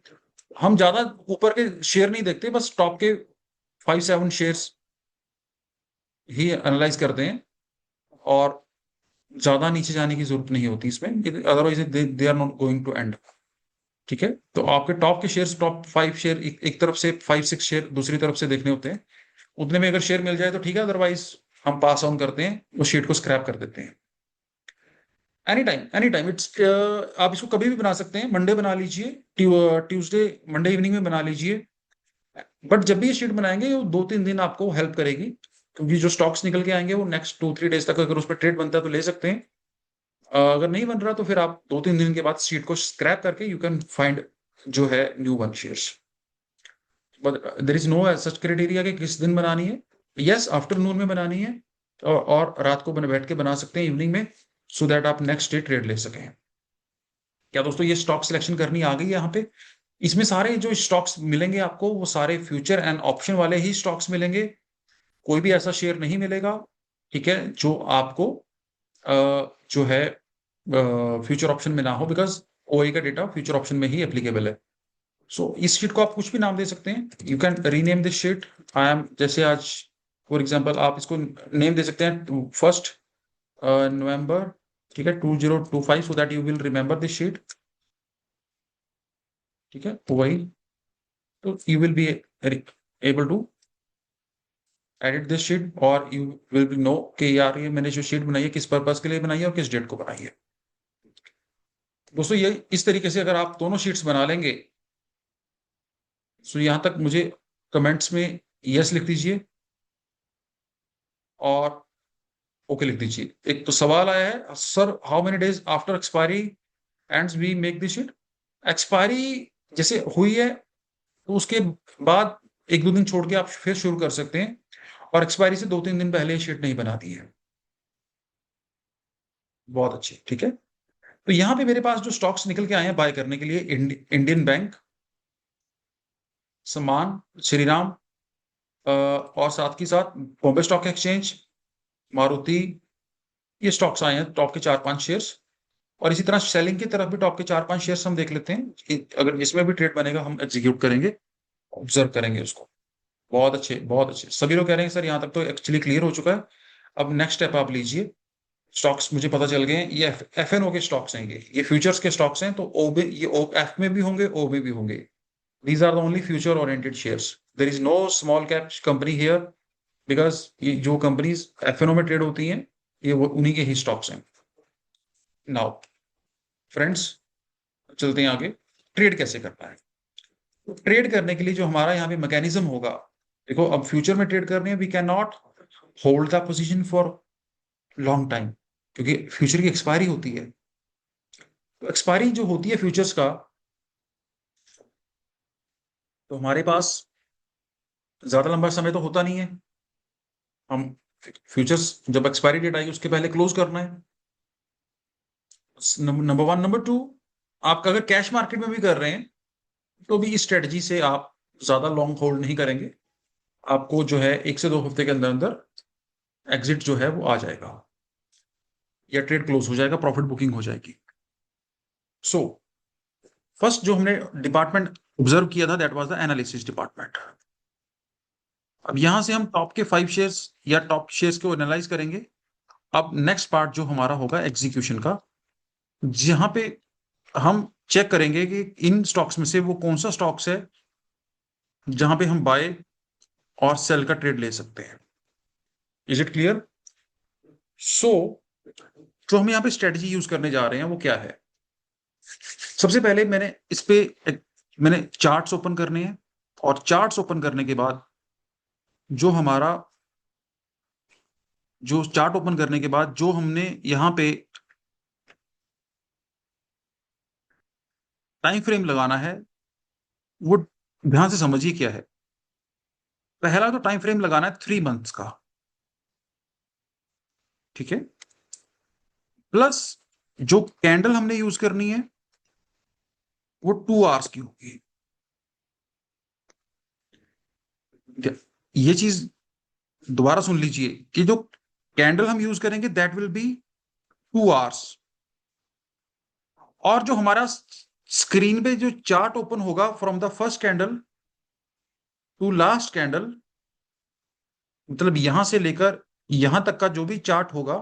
हम ज्यादा ऊपर के शेयर नहीं देखते, बस टॉप के 5 7 शेयर्स ही एनालाइज करते हैं, और ज्यादा नीचे जाने की जरूरत नहीं होती इसमें, otherwise they are not going to end, ठीक है। तो आपके टॉप के शेयर्स, टॉप 5 शेयर एक तरफ से 5 6 शेयर दूसरी तरफ से देखने होते हैं। उतने में अगर शेयर मिल जाए तो ठीक है, अदरवाइज हम पास ऑन करते हैं, उस शीट को स्क्रैप कर देते हैं। Any time, any time it's, आप इसको कभी भी बना सकते हैं। मंडे बना लीजिए, ट्यूसडे मंडे इवनिंग में बना लीजिए, बट जब भी ये शीट बनाएंगे वो 2 3 दिन आपको हेल्प करेगी, क्योंकि जो स्टॉक्स निकल के आएंगे वो नेक्स्ट 2 3 डेज तक अगर उस पर ट्रेड बनता है तो ले सकते हैं। अगर नहीं बन रहा तो फिर आप 2 3 दिन के बाद शीट को स्क्रैप करके यू कैन फाइंड जो है new one shares. But there is no such criteria कि किस दिन बनानी है। यस, आफ्टरनून में बनानी है और रात को बैठ के बना सकते हैं इवनिंग में, सो दैट आप नेक्स्ट डे ट्रेड ले सकें। क्या दोस्तों, ये स्टॉक सिलेक्शन करनी आ गई है यहाँ पे? इसमें सारे जो स्टॉक्स मिलेंगे आपको वो सारे फ्यूचर एंड ऑप्शन वाले ही स्टॉक्स मिलेंगे। कोई भी ऐसा शेयर नहीं मिलेगा, ठीक है, जो आपको जो है फ्यूचर ऑप्शन में ना हो, बिकॉज ओए का डेटा फ्यूचर ऑप्शन में ही एप्लीकेबल है। सो इस शीट को आप कुछ भी नाम दे सकते हैं, you can rename this sheet. I am, जैसे आज फॉर एग्जांपल आप इसको नेम दे सकते हैं 1 नवंबर, ठीक है, 2025, so that you will remember this sheet, ठीक है, वही। तो you will be able to edit this sheet और यू विल बी नो कि यार ये मैंने जो शीट बनाई है किस पर्पज के लिए बनाई है और किस डेट को बनाई है। दोस्तों ये इस तरीके से अगर आप दोनों शीट्स बना लेंगे, सो यहां तक मुझे कमेंट्स में यस लिख दीजिए और ओके लिख दीजिए। एक तो सवाल आया है, sir how many days after expiry ends we make this sheet. Expiry जैसे हुई है तो उसके बाद 1-2 दिन छोड़ के आप फिर शुरू कर सकते हैं, और एक्सपायरी से 2-3 दिन पहले शीट नहीं बनाती है। बहुत अच्छे, ठीक है। तो यहाँ पे मेरे पास जो स्टॉक्स निकल के आए हैं बाय करने के लिए, इंडियन बैंक, सम्मान, श्रीराम, और साथ ही साथ बॉम्बे स्टॉक एक्सचेंज, मारुति, ये स्टॉक्स आए हैं टॉप के 4-5 शेयर्स। और इसी तरह सेलिंग की तरफ भी टॉप के 4-5 शेयर्स हम देख लेते हैं अगर इसमें भी ट्रेड बनेगा हम एग्जीक्यूट करेंगे, ऑब्जर्व करेंगे उसको। बहुत अच्छे, बहुत अच्छे, सभी लोग कह रहे हैं सर यहाँ तक तो एक्चुअली क्लियर हो चुका है। अब नेक्स्ट स्टेप आप लीजिए। स्टॉक्स मुझे पता चल गए हैं, ये एफएनओ के स्टॉक्स हैं, ये फ्यूचर्स के स्टॉक्स हैं, तो ओ में ये एफ में भी होंगे, ओ में भी होंगे। These are the only future oriented shares, there is no small cap company here, because ये जो कंपनीज एफएनओ में ट्रेड होती हैं ये वो उन्हीं के ही स्टॉक्स हैं। नाउ फ्रेंड्स, चलते हैं आगे। ट्रेड कैसे करना है? तो ट्रेड करने के लिए जो हमारा यहाँ पे मैकेनिज्म होगा, देखो अब फ्यूचर में ट्रेड करने हैं, we can not hold the position for long time, क्योंकि फ्यूचर की एक्सपायरी होती है। तो एक्सपायरी जो होती है फ्यूचर्स का, तो हमारे पास ज्यादा लंबा समय तो होता नहीं है। हम फ्यूचर्स जब एक्सपायरी डेट आएगी उसके पहले क्लोज करना है, नंबर 1। नंबर 2, आप अगर कैश मार्केट में भी कर रहे हैं तो भी इस स्ट्रेटजी से आप ज्यादा लॉन्ग होल्ड नहीं करेंगे, आपको जो है 1 से 2 हफ्ते के अंदर अंदर एग्जिट जो है वो आ जाएगा या ट्रेड क्लोज हो जाएगा, प्रॉफिट बुकिंग हो जाएगी। सो फर्स्ट जो हमने डिपार्टमेंट ऑब्जर्व किया था that was the analysis department. अब यहां से हम टॉप के 5 शेयर्स या टॉप शेयर्स को एनालाइज करेंगे। अब नेक्स्ट पार्ट जो हमारा होगा एग्जीक्यूशन का, जहां पे हम चेक करेंगे कि इन स्टॉक्स में से वो कौन सा स्टॉक्स है जहां पे हम बाय और सेल का ट्रेड ले सकते हैं। Is it clear? सो जो हम यहाँ पे स्ट्रेटजी यूज करने जा रहे हैं वो क्या है? सबसे पहले मैंने चार्ट्स ओपन करने हैं, और चार्ट्स ओपन करने के बाद जो चार्ट ओपन करने के बाद जो हमने यहाँ पे टाइम फ्रेम लगाना है वो ध्यान से समझिए क्या है। पहला तो टाइम फ्रेम लगाना है 3 मंथ्स का, ठीक है, प्लस जो कैंडल हमने यूज करनी है वो 2 आवर्स की होगी। ये चीज दोबारा सुन लीजिए कि जो कैंडल हम यूज करेंगे दैट विल बी 2 आवर्स, और जो हमारा स्क्रीन पे जो चार्ट ओपन होगा from the first candle to last candle, मतलब यहां से लेकर यहां तक का जो भी चार्ट होगा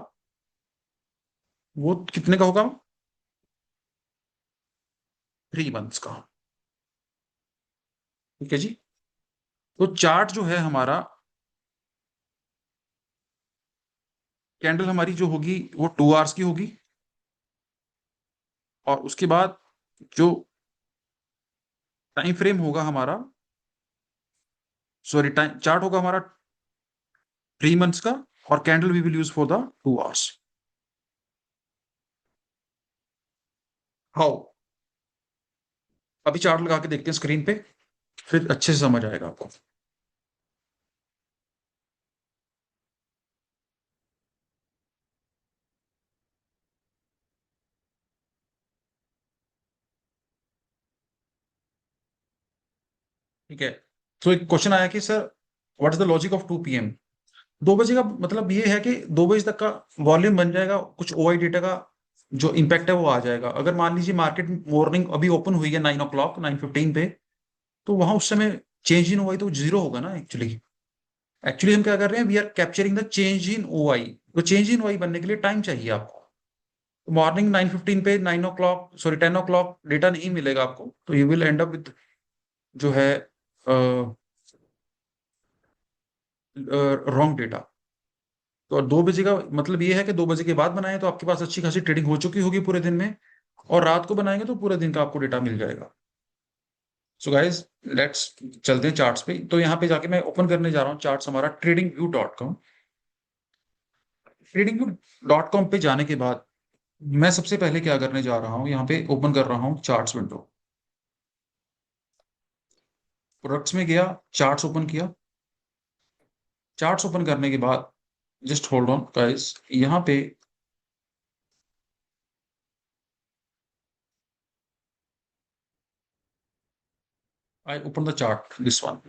वो कितने का होगा? 3 मंथ्स का, ठीक है जी। तो चार्ट जो है हमारा, कैंडल हमारी जो होगी वो 2 आवर्स की होगी, और उसके बाद जो टाइम फ्रेम होगा हमारा, सॉरी टाइम चार्ट होगा हमारा 3 मंथ्स का, और candle we will use for the 2 hours. How? अभी चार्ट लगा के देखते हैं स्क्रीन पे, फिर अच्छे से समझ आएगा आपको। ठीक है, तो एक क्वेश्चन आया कि sir what is the logic of 2 PM। 2 बजे का मतलब ये है कि 2 बजे तक का वॉल्यूम बन जाएगा, कुछ ओआई डेटा का जो इम्पैक्ट है वो आ जाएगा। अगर मान लीजिए मार्केट मॉर्निंग अभी ओपन हुई है 9 o'clock 9:15 पे, तो वहां उस समय चेंज इन ओआई तो जीरो होगा ना। एक्चुअली एक्चुअली हम क्या कर रहे हैं, we are capturing the change in OI. तो चेंज इन ओआई बनने के लिए टाइम चाहिए आपको। तो मॉर्निंग 9:15 पे 9 o'clock सॉरी 10 o'clock डेटा नहीं मिलेगा आपको, तो you will and up with जो है रॉन्ग डेटा। तो 2 बजे का मतलब ये है कि 2 बजे के बाद बनाए तो आपके पास अच्छी खासी ट्रेडिंग हो चुकी होगी पूरे दिन में, और रात को बनाएंगे तो पूरे दिन का आपको डेटा मिल जाएगा। सो गाइज लेट्स चलते हैं चार्ट्स पे। तो यहाँ पे जाके मैं ओपन करने जा रहा हूँ चार्ट्स हमारा tradingview.com। tradingview.com पे जाने के बाद मैं सबसे पहले क्या करने जा रहा हूँ, यहाँ पे ओपन कर रहा हूँ चार्ट्स विंडो। प्रोडक्ट्स में गया, चार्ट्स ओपन किया। चार्ट्स ओपन करने के बाद जस्ट होल्ड ऑन गाइस, यहाँ पे I open the chart this one.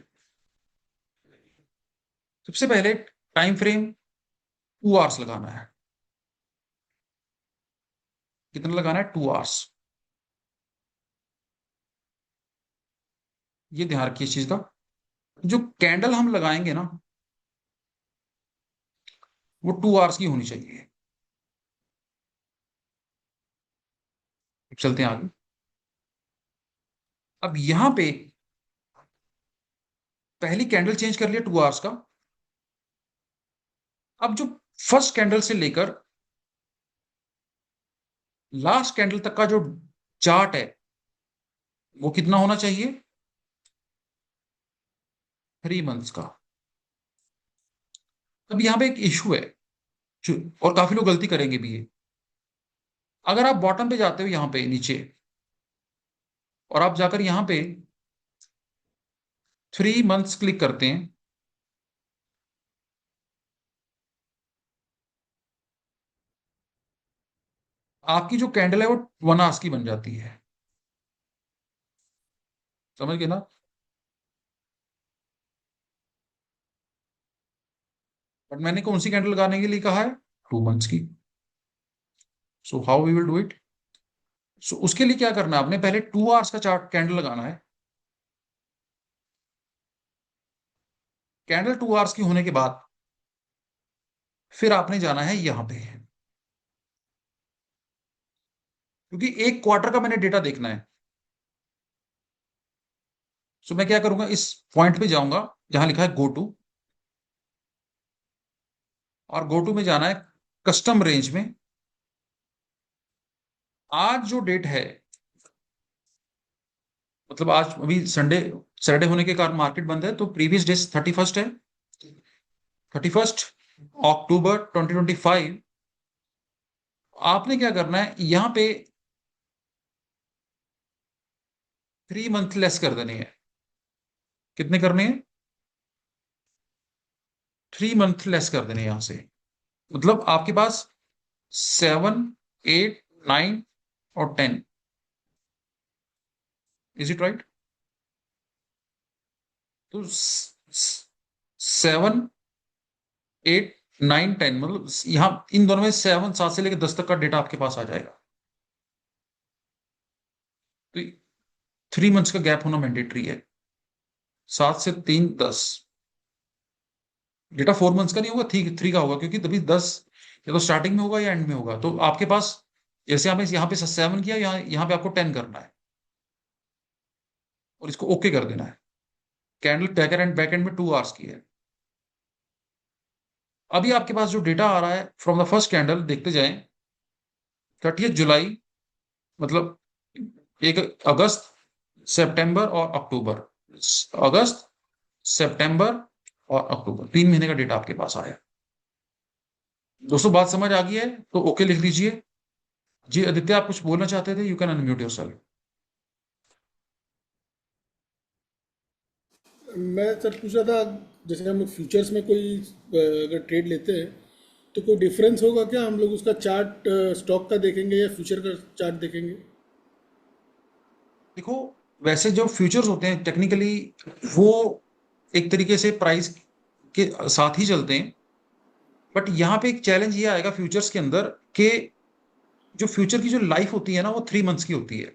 सबसे पहले टाइम फ्रेम 2 आवर्स लगाना है। कितना लगाना है? 2 आवर्स। ये ध्यान रखिए इस चीज का। जो कैंडल हम लगाएंगे ना वो 2 आवर्स की होनी चाहिए। चलते हैं आगे। अब यहां पे पहली कैंडल चेंज कर लिया 2 आवर्स का। अब जो फर्स्ट कैंडल से लेकर लास्ट कैंडल तक का जो चार्ट है वो कितना होना चाहिए? 3 मंथ्स का। अब यहां पे एक इशू है और काफी लोग गलती करेंगे भी ये। अगर आप बॉटम पे जाते हो यहां पे नीचे, और आप जाकर यहां पे 3 मंथ्स क्लिक करते हैं, आपकी जो कैंडल है वो 1 आवर्स की बन जाती है। समझ गए ना? बट मैंने कौन सी कैंडल लगाने के लिए कहा है? 2 मंथ्स की। So how we will do it? So उसके लिए क्या करना है, आपने पहले 2 आवर्स का चार्ट कैंडल लगाना है। कैंडल 2 आवर्स की होने के बाद फिर आपने जाना है यहां पे, क्योंकि एक क्वार्टर का मैंने डेटा देखना है। सो मैं क्या करूंगा, इस पॉइंट पे जाऊंगा जहां लिखा है गो टू, और गो टू में जाना है कस्टम रेंज में। आज जो डेट है, मतलब आज अभी संडे सैटरडे होने के कारण मार्केट बंद है, तो प्रीवियस डे 31st है। 31 अक्टूबर 2025। आपने क्या करना है, यहां पे 3 मंथ लेस कर देने हैं। कितने करने हैं? 3 मंथ लेस कर देने हैं यहां से। मतलब आपके पास 7, 8, 9 और 10। Is it right? तो 7, 8, 9, 10, मतलब यहां इन दोनों में 7 से लेकर 10 तक का डेटा आपके पास आ जाएगा। तो 3 मंथ्स का गैप होना मैंडेटरी है। 7 से 3, 10। डेटा 4 मंथ्स का नहीं होगा, थ्री का होगा, क्योंकि तभी 10 या तो स्टार्टिंग में होगा या एंड में होगा। तो आपके पास जैसे आपने यहाँ पे 7 किया, यहाँ पे आपको 10 करना है और इसको ओके कर देना है। कैंडल बैक एंड में 2 आवर्स की है। अभी आपके पास जो डेटा आ रहा है फ्रॉम द फर्स्ट कैंडल देखते जाएं। 30 जुलाई, मतलब 1 अगस्त, सितंबर और अक्टूबर। अगस्त, सितंबर और अक्टूबर, 3 महीने का डेटा आपके पास आया। दोस्तों बात समझ आ गई है तो ओके लिख लीजिए। जी आदित्य, आप कुछ बोलना चाहते थे? You can unmute yourself. मैं सर पूछ रहा था, जैसे हम लोग फ्यूचर्स में कोई अगर ट्रेड लेते हैं तो कोई डिफरेंस होगा क्या? हम लोग उसका चार्ट स्टॉक का देखेंगे या फ्यूचर का चार्ट देखेंगे? देखो, वैसे जो फ्यूचर्स होते हैं टेक्निकली वो एक तरीके से प्राइस के साथ ही चलते हैं, बट यहाँ पे एक चैलेंज ये आएगा फ्यूचर्स के अंदर कि जो फ्यूचर की जो लाइफ होती है ना वो 3 मंथ्स की होती है।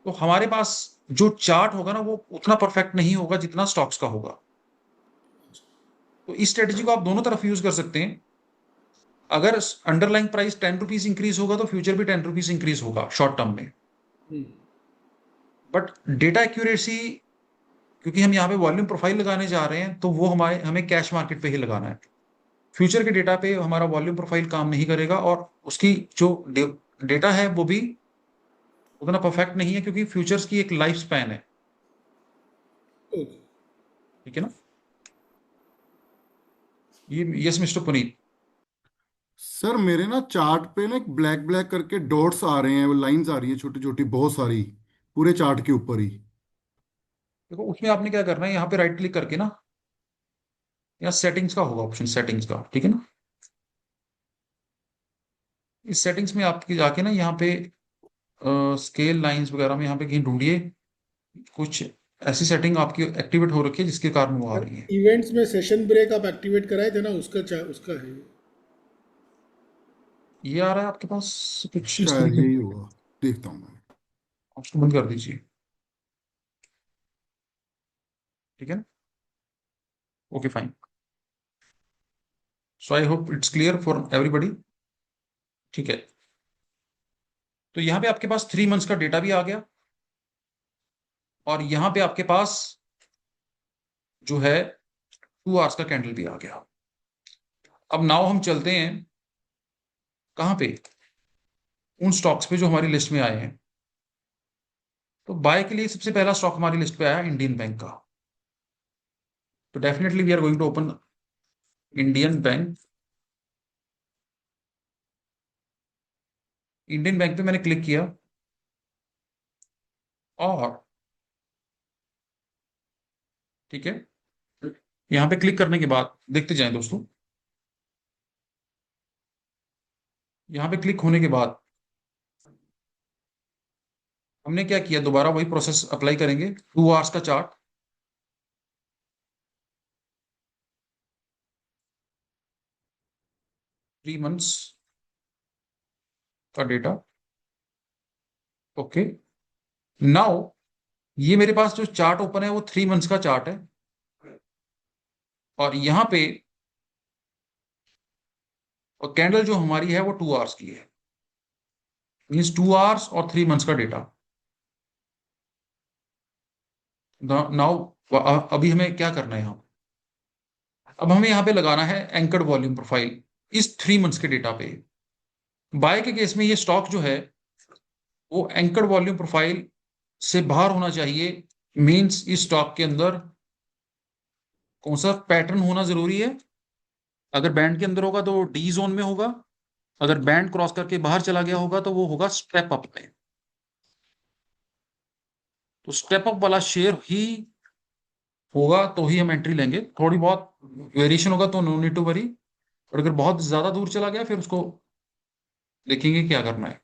तो हमारे पास जो चार्ट होगा ना वो उतना परफेक्ट नहीं होगा जितना स्टॉक्स का होगा। तो इस स्ट्रेटेजी को आप दोनों तरफ यूज कर सकते हैं। अगर अंडरलाइंग प्राइस 10 रुपीज इंक्रीज होगा तो फ्यूचर भी 10 रुपीज इंक्रीज होगा शॉर्ट टर्म में। बट डेटा एक्यूरेसी, क्योंकि हम यहाँ पे वॉल्यूम प्रोफाइल लगाने जा रहे हैं तो वो हमें कैश मार्केट पे ही लगाना है। फ्यूचर के डेटा पे हमारा वॉल्यूम प्रोफाइल काम नहीं करेगा और उसकी जो डेटा है वो भी उतना परफेक्ट नहीं है, क्योंकि फ्यूचर्स की एक लाइफ स्पैन है। ओके। ठीक है ना? ये यस मिस्टर पुनीत। सर मेरे ना चार्ट पे ना एक ब्लैक ब्लैक करके डॉट्स आ रहे हैं, वो लाइंस आ रही हैं छोटी छोटी बहुत सारी, पूरे चार्ट के ऊपर ही। देखो, उसमें आपने क्या करना है, यहाँ पे राइट क्लिक करके ना, यहाँ सेटिंग्स का होगा ऑप्शन, सेटिंग्स का, ठीक है ना? इस सेटिंग्स में आपके जाके ना यहाँ पे स्केल लाइंस वगैरह में यहाँ पे कहीं ढूंढिए, कुछ ऐसी सेटिंग आपकी एक्टिवेट हो रखी है जिसके कारण वो आ रही है। इवेंट्स में सेशन ब्रेक आप एक्टिवेट कराए थे ना, उसका है ये। ये आ रहा है आपके पास कुछ इस शायद तरीके? यही होगा, देखता हूँ मैं। उसको बंद कर दीजिए, ठीक है ना? Okay fine. So I hope it's clear for everybody. ठीक है, तो यहाँ पे आपके पास 3 मंथ्स का डेटा भी आ गया और यहाँ पे आपके पास जो है 2 आवर्स का कैंडल भी आ गया। अब नाउ हम चलते हैं कहाँ पे, उन स्टॉक्स पे जो हमारी लिस्ट में आए हैं। तो बाय के लिए सबसे पहला स्टॉक हमारी लिस्ट पे आया इंडियन बैंक का। तो definitely we are going to open Indian Bank. Indian Bank पे मैंने क्लिक किया और ठीक है, यहां पे क्लिक करने के बाद देखते जाएं दोस्तों। यहां पे क्लिक होने के बाद हमने क्या किया, दोबारा वही प्रोसेस अप्लाई करेंगे। 2 आवर्स का चार्ट, थ्री मंथ्स का डेटा। ओके, नाउ ये मेरे पास जो चार्ट ओपन है वो 3 मंथ्स का चार्ट है और यहां पे और कैंडल जो हमारी है वो 2 आवर्स की है, मीन्स 2 आवर्स और 3 मंथ्स का डेटा। नाउ अभी हमें क्या करना है, यहाँ अब हमें यहाँ पे लगाना है एंकर्ड वॉल्यूम प्रोफाइल इस 3 मंथ्स के डेटा पे। बाय के केस में ये स्टॉक जो है वो एंकर्ड वॉल्यूम प्रोफाइल से बाहर होना चाहिए। मींस इस स्टॉक के अंदर कौन सा पैटर्न होना जरूरी है? अगर बैंड के अंदर होगा तो डी जोन में होगा, अगर बैंड क्रॉस करके बाहर चला गया होगा तो वो होगा स्टेप अप में। तो स्टेप अप वाला शेयर ही होगा तो ही हम एंट्री लेंगे। थोड़ी बहुत वेरिएशन होगा तो नो नीड टू वरी, और अगर बहुत ज्यादा दूर चला गया फिर उसको देखेंगे क्या करना है।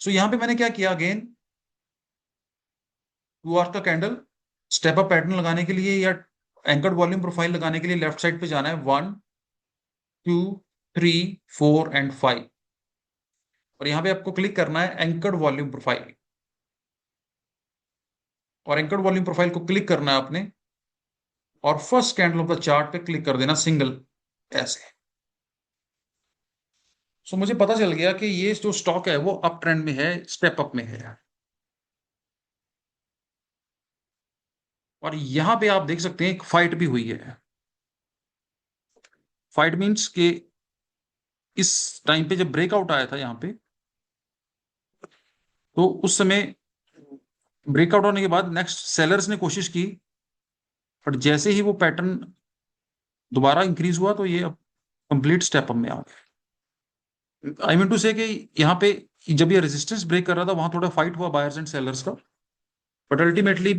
सो यहां पे मैंने क्या किया, अगेन 2 आवर्स का कैंडल, स्टेप अप पैटर्न लगाने के लिए या एंकर्ड वॉल्यूम प्रोफाइल लगाने के लिए लेफ्ट साइड पे जाना है 1 2 3 4 एंड 5 और यहां पे आपको क्लिक करना है एंकर्ड वॉल्यूम प्रोफाइल। और एंकर्ड वॉल्यूम प्रोफाइल को क्लिक करना है आपने और first candle of the chart पे क्लिक कर देना सिंगल, ऐसे। सो मुझे पता चल गया कि ये जो स्टॉक है वो अप ट्रेंड में है, स्टेप अप में है। और यहां पे आप देख सकते हैं एक फाइट भी हुई है। फाइट मींस कि इस टाइम पे जब ब्रेकआउट आया था यहां पे, तो उस समय ब्रेकआउट होने के बाद नेक्स्ट सेलर्स ने कोशिश की, बट जैसे ही वो पैटर्न दोबारा इंक्रीज हुआ तो ये कंप्लीट स्टेप अप में आ गया। आई मीन टू से कि यहाँ पे जब ये रेजिस्टेंस ब्रेक कर रहा था वहां थोड़ा फाइट हुआ बायर्स एंड सेलर्स का, but ultimately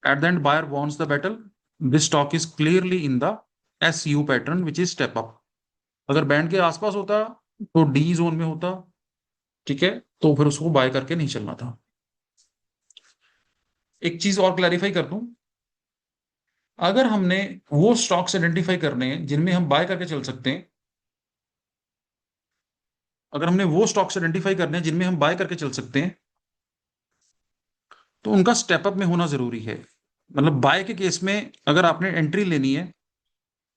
at the end buyer wants the battle. This stock is clearly in the SU pattern which is step up. अगर बैंड के आसपास होता तो डी जोन में होता, ठीक है, तो फिर उसको बाय करके नहीं चलना था। एक चीज और क्लैरिफाई कर दूं, अगर हमने वो स्टॉक्स आइडेंटिफाई करने हैं जिनमें हम बाय करके चल सकते हैं, अगर हमने वो स्टॉक्स आइडेंटिफाई करने हैं जिनमें हम बाय करके चल सकते हैं, तो उनका स्टेप अप में होना जरूरी है। मतलब बाय के केस में अगर आपने एंट्री लेनी है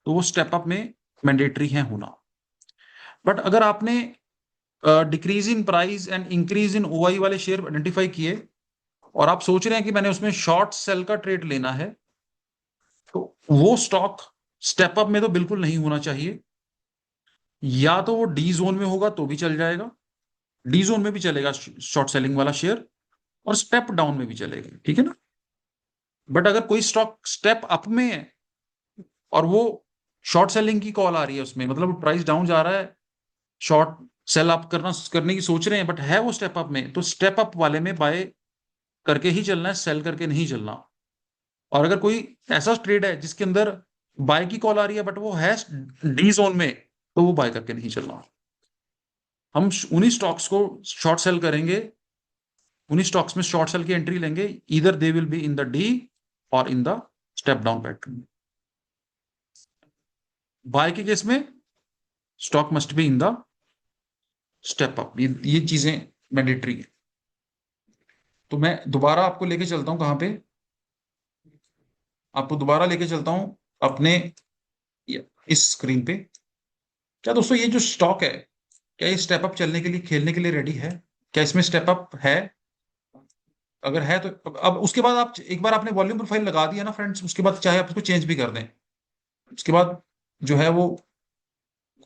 तो वो स्टेप अप में मैंडेटरी है होना। बट अगर आपने decrease in price and increase in OI वाले शेयर आइडेंटिफाई किए और आप सोच रहे हैं कि मैंने उसमें शॉर्ट सेल का ट्रेड लेना है, तो वो स्टॉक स्टेप अप में तो बिल्कुल नहीं होना चाहिए। या तो वो डी जोन में होगा तो भी चल जाएगा, डी जोन में भी चलेगा शॉर्ट सेलिंग वाला शेयर, और स्टेप डाउन में भी चलेगा, ठीक है ना। बट अगर कोई स्टॉक स्टेप अप में है और वो शॉर्ट सेलिंग की कॉल आ रही है उसमें, मतलब प्राइस डाउन जा रहा है, शॉर्ट सेल अप करने की सोच रहे हैं, बट है वो स्टेप अप में, तो स्टेप अप वाले में बाय करके ही चलना है, सेल करके नहीं चलना। और अगर कोई ऐसा ट्रेड है जिसके अंदर बाय की कॉल आ रही है बट वो है डी जोन में, तो वो बाय करके नहीं चलना। हम उन्हीं स्टॉक्स को शॉर्ट सेल करेंगे, उन्हीं स्टॉक्स में शॉर्ट सेल की एंट्री लेंगे, either they will be in the D और in the step down pattern. Buy के केस में stock must be in the step up, ये चीजें मैंडेटरी है। तो मैं दोबारा आपको लेके चलता हूं, कहां पे आपको दोबारा लेके चलता हूं, अपने इस स्क्रीन पे। क्या दोस्तों ये जो स्टॉक है, क्या ये स्टेप अप चलने के लिए, खेलने के लिए रेडी है? क्या इसमें स्टेप अप है? अगर है तो अब उसके बाद आप एक बार आपने वॉल्यूम प्रोफाइल लगा दिया ना फ्रेंड्स, उसके बाद चाहे आप इसको चेंज भी कर दें, उसके बाद जो है वो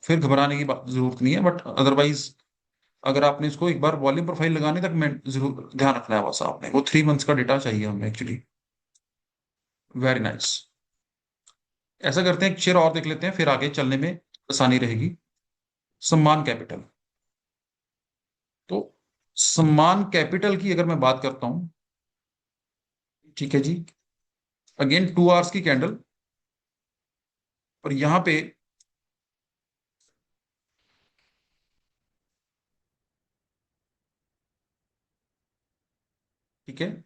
फिर घबराने की जरूरत नहीं है। बट अदरवाइज अगर आपने इसको एक बार वॉल्यूम प्रोफाइल लगाने तक में जरूर ध्यान रखना है, बस आपने वो 3 मंथ्स का डेटा चाहिए हमें एक्चुअली। Very nice. ऐसा करते हैं, एक शेयर और देख लेते हैं, फिर आगे चलने में आसानी रहेगी। सम्मान कैपिटल। तो सम्मान कैपिटल की अगर मैं बात करता हूं, ठीक है जी, अगेन 2 आवर्स की कैंडल, और यहां पे ठीक है,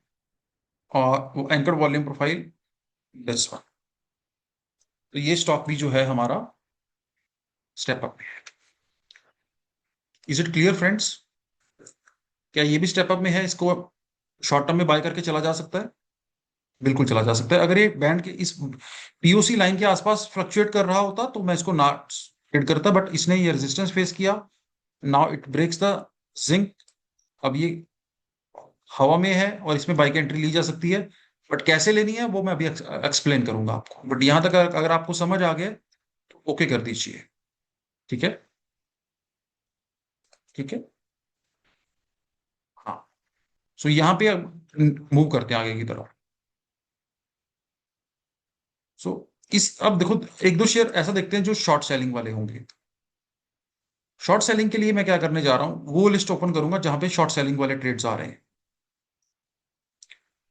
और वो anchor volume profile this one. तो ये स्टॉक भी जो है हमारा स्टेप अप में है। Is it clear friends? क्या ये भी स्टेप अप में है? इसको शॉर्ट टर्म में बाय करके चला जा सकता है? बिल्कुल चला जा सकता है। अगर ये बैंड के इस पीओसी लाइन के आसपास फ्लक्चुएट कर रहा होता तो मैं इसको ना ट्रेड करता, बट इसने ये रेजिस्टेंस फेस किया, now it breaks the zinc. अब ये हवा में है और इसमें बाइक एंट्री ली जा सकती है, बट कैसे लेनी है वो मैं अभी एक्सप्लेन करूंगा आपको। बट यहां तक अगर आपको समझ आ गया तो ओके कर दीजिए, ठीक है, ठीक है। हाँ, सो यहां पे मूव करते हैं आगे की तरफ। सो इस अब देखो, एक दो शेयर ऐसा देखते हैं जो शॉर्ट सेलिंग वाले होंगे। शॉर्ट सेलिंग के लिए मैं क्या करने जा रहा हूं, वो लिस्ट ओपन करूंगा जहां पे शॉर्ट सेलिंग वाले ट्रेड्स आ रहे हैं।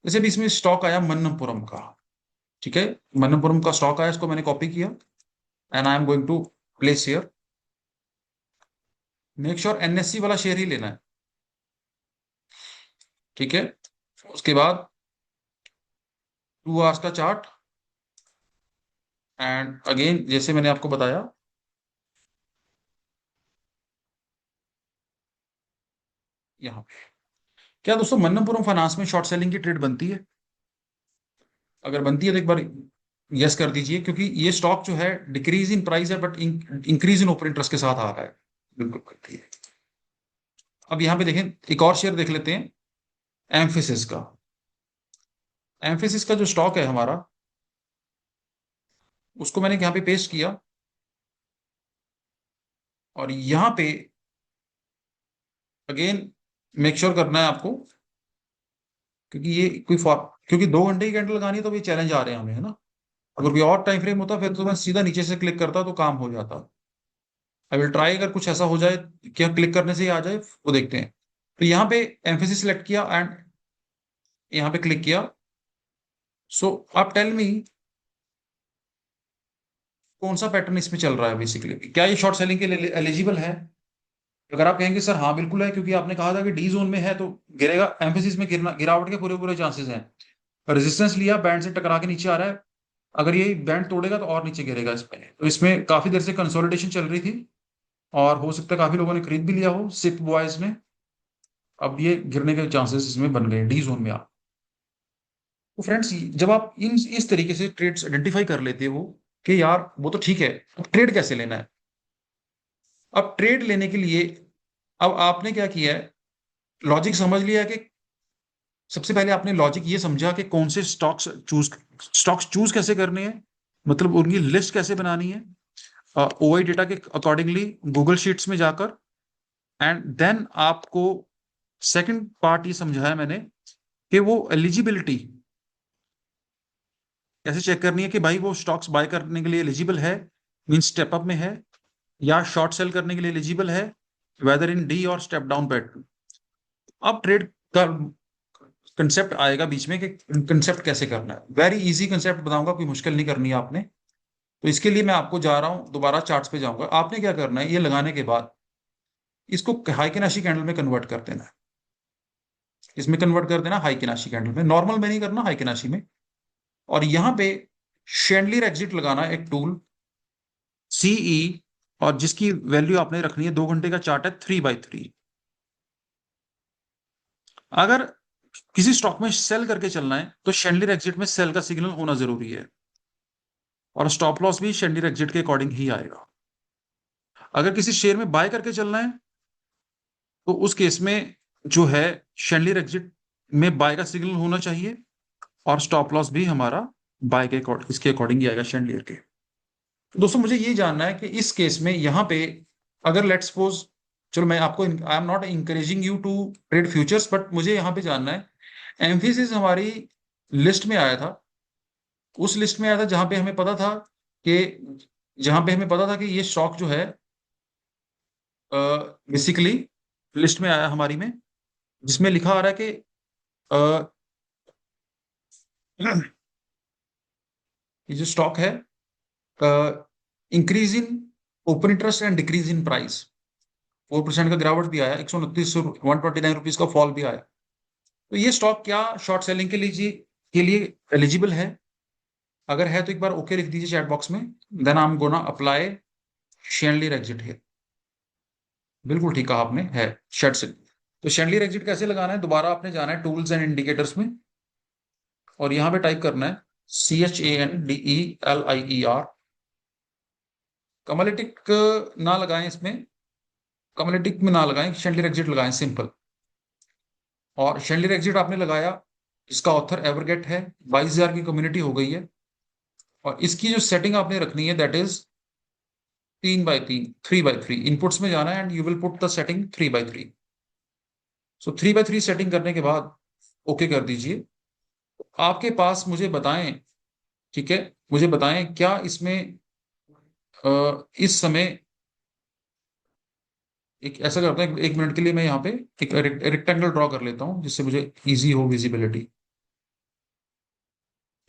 जैसे भी इसमें स्टॉक आया मन्नपुरम का, ठीक है, मन्नपुरम का स्टॉक आया, इसको मैंने कॉपी किया and I am going to place here. Make sure NSC वाला शेयर ही लेना है, ठीक है। उसके बाद 2 आवर्स का चार्ट, एंड अगेन जैसे मैंने आपको बताया, यहां पे क्या दोस्तों मन्नपुरम फाइनेंस में शॉर्ट सेलिंग की ट्रेड बनती है? अगर बनती है तो एक बार यस कर दीजिए, क्योंकि ये स्टॉक जो है डिक्रीज इन प्राइस है but increase in open interest के साथ आ रहा है। बिल्कुल करती है। अब यहां पे देखें, एक और शेयर देख लेते हैं, एम्फेसिस का। एम्फेसिस का जो स्टॉक है हमारा, उसको मैंने यहां पे पेस्ट किया, और यहां पे अगेन मेक श्योर करना है आपको, क्योंकि ये क्योंकि 2 घंटे की कैंडल लगानी है तो ये चैलेंज आ रहे हैं हमें, है ना। अगर कोई और टाइम फ्रेम होता फिर तो मैं सीधा नीचे से क्लिक करता तो काम हो जाता। आई विल ट्राई, अगर कुछ ऐसा हो जाए क्या क्लिक करने से ही आ जाए वो देखते हैं। तो यहाँ पे एम्फेसिस सिलेक्ट किया एंड यहाँ पे क्लिक किया। सो आप टेल मी कौन सा पैटर्न इसमें चल रहा है बेसिकली, क्या ये शॉर्ट सेलिंग के लिए एलिजिबल है? अगर आप कहेंगे सर हाँ बिल्कुल है, क्योंकि आपने कहा था कि डी जोन में है तो गिरेगा, एम्फेसिस में गिरावट के पूरे पूरे चांसेस हैं। रेजिस्टेंस लिया, बैंड से टकरा के नीचे आ रहा है, अगर ये बैंड तोड़ेगा तो और नीचे गिरेगा इसमें। तो इसमें काफी देर से कंसोलिडेशन चल रही थी और हो सकता है काफी लोगों ने खरीद भी लिया हो, सिप बॉयज ने। अब ये गिरने के चांसेस इसमें बन गए डी जोन में आप। तो फ्रेंड्स, जब आप इन इस तरीके से ट्रेड्स आइडेंटिफाई कर लेते हो कि यार वो तो ठीक है, अब ट्रेड कैसे लेना है? अब ट्रेड लेने के लिए अब आपने क्या किया है, लॉजिक समझ लिया है कि सबसे पहले आपने लॉजिक ये समझा कि कौन से स्टॉक्स चूज कैसे करने हैं, मतलब उनकी लिस्ट कैसे बनानी है ओआई डेटा के अकॉर्डिंगली गूगल शीट्स में जाकर। एंड देन आपको सेकंड पार्ट ये समझाया मैंने कि वो एलिजिबिलिटी कैसे चेक करनी है कि भाई वो स्टॉक्स बाय करने के लिए एलिजिबल है, मीन स्टेप अप में है, या शॉर्ट सेल करने के लिए एलिजिबल है, वेदर इन डी और स्टेप डाउन पैटर्न। अब ट्रेड का कंसेप्ट आएगा बीच में कि कंसेप्ट कैसे करना है। वेरी इजी कंसेप्ट बताऊंगा, कोई मुश्किल नहीं करनी है आपने। तो इसके लिए मैं आपको जा रहा हूं, दोबारा चार्ट्स पे जाऊंगा। आपने क्या करना है, ये लगाने के बाद इसको हाइकेनाशी कैंडल में कन्वर्ट कर देना है। इसमें कन्वर्ट कर देना हाइकेनाशी कैंडल में, नॉर्मल में नहीं करना, हाइकेनाशी में। और यहां पे शैंडलियर एग्जिट लगाना एक टूल सीई, और जिसकी वैल्यू आपने रखनी है, 2 घंटे का चार्ट है 3/3। अगर किसी स्टॉक में सेल करके चलना है तो शैंडलियर एग्जिट में सेल का सिग्नल होना जरूरी है, और स्टॉप लॉस भी शैंडलियर एग्जिट के अकॉर्डिंग ही आएगा। अगर किसी शेयर में बाय करके चलना है तो उस केस में जो है शैंडलियर एग्जिट में बाय का सिग्नल होना चाहिए, और स्टॉप लॉस भी हमारा बाय के इसके अकॉर्डिंग ही आएगा शैंडलियर के। तो दोस्तों मुझे ये जानना है कि इस केस में यहाँ पे अगर लेट्स सपोज, चलो मैं आपको, I am not encouraging you to trade futures, but मुझे यहाँ पे जानना है, एम्फेसिस हमारी लिस्ट में आया था, उस लिस्ट में आया था जहां पे हमें पता था कि ये स्टॉक जो है बेसिकली लिस्ट में आया हमारी में, जिसमें लिखा आ रहा है कि ये जो स्टॉक है increase in open interest and decrease in price, 4% का गिरावट भी आया, 129 का फॉल भी आया। तो ये स्टॉक क्या शॉर्ट सेलिंग के लिए एलिजिबल है? अगर है तो एक बार ओके लिख दीजिए चैट बॉक्स में। Then I am gonna apply chandelier exit here. बिल्कुल ठीक कहा आपने, है शॉर्ट सेल। तो शैंडलियर एग्जिट कैसे लगाना है, दोबारा आपने जाना है टूल्स एंड इंडिकेटर्स में, और यहां पे टाइप करना है CHANDELIER। कमलेटिक ना लगाएं, इसमें कमलेटिक में ना लगाएं, शैंडलियर एग्जिट लगाएं सिंपल। और शैंडलियर एग्जिट आपने लगाया, इसका ऑथर एवरगेट है, 22,000 की कम्युनिटी हो गई है, और इसकी जो सेटिंग आपने रखनी है दैट इज 3/3 इनपुट्स में जाना है, and you will put the setting 3/3। So 3/3 setting करने के बाद ओके कर दीजिए। आपके पास मुझे बताएं, ठीक है, मुझे बताएं क्या इसमें इस समय एक ऐसा करता हूं, 1 मिनट के लिए मैं यहाँ पे एक रेक्टेंगल ड्रॉ कर लेता हूं जिससे मुझे इजी हो विजिबिलिटी।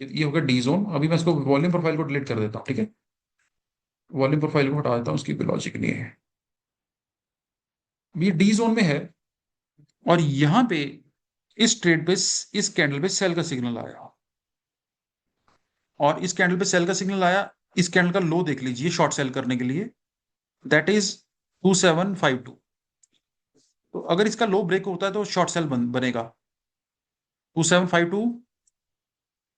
ये होगा डी जोन। अभी मैं इसको वॉल्यूम प्रोफाइल को डिलीट कर देता हूँ, ठीक है, वॉल्यूम प्रोफाइल को हटा देता हूँ, उसकी कोई लॉजिक नहीं है। ये डी जोन में है, और यहां पे इस ट्रेड पे, इस कैंडल पे सेल का सिग्नल आया, और इस कैंडल पे सेल का सिग्नल आया। इस कैंडल का लो देख लीजिए शॉर्ट सेल करने के लिए, दैट इज 2752। तो अगर इसका लो ब्रेक होता है तो शॉर्ट सेल बनेगा 2752।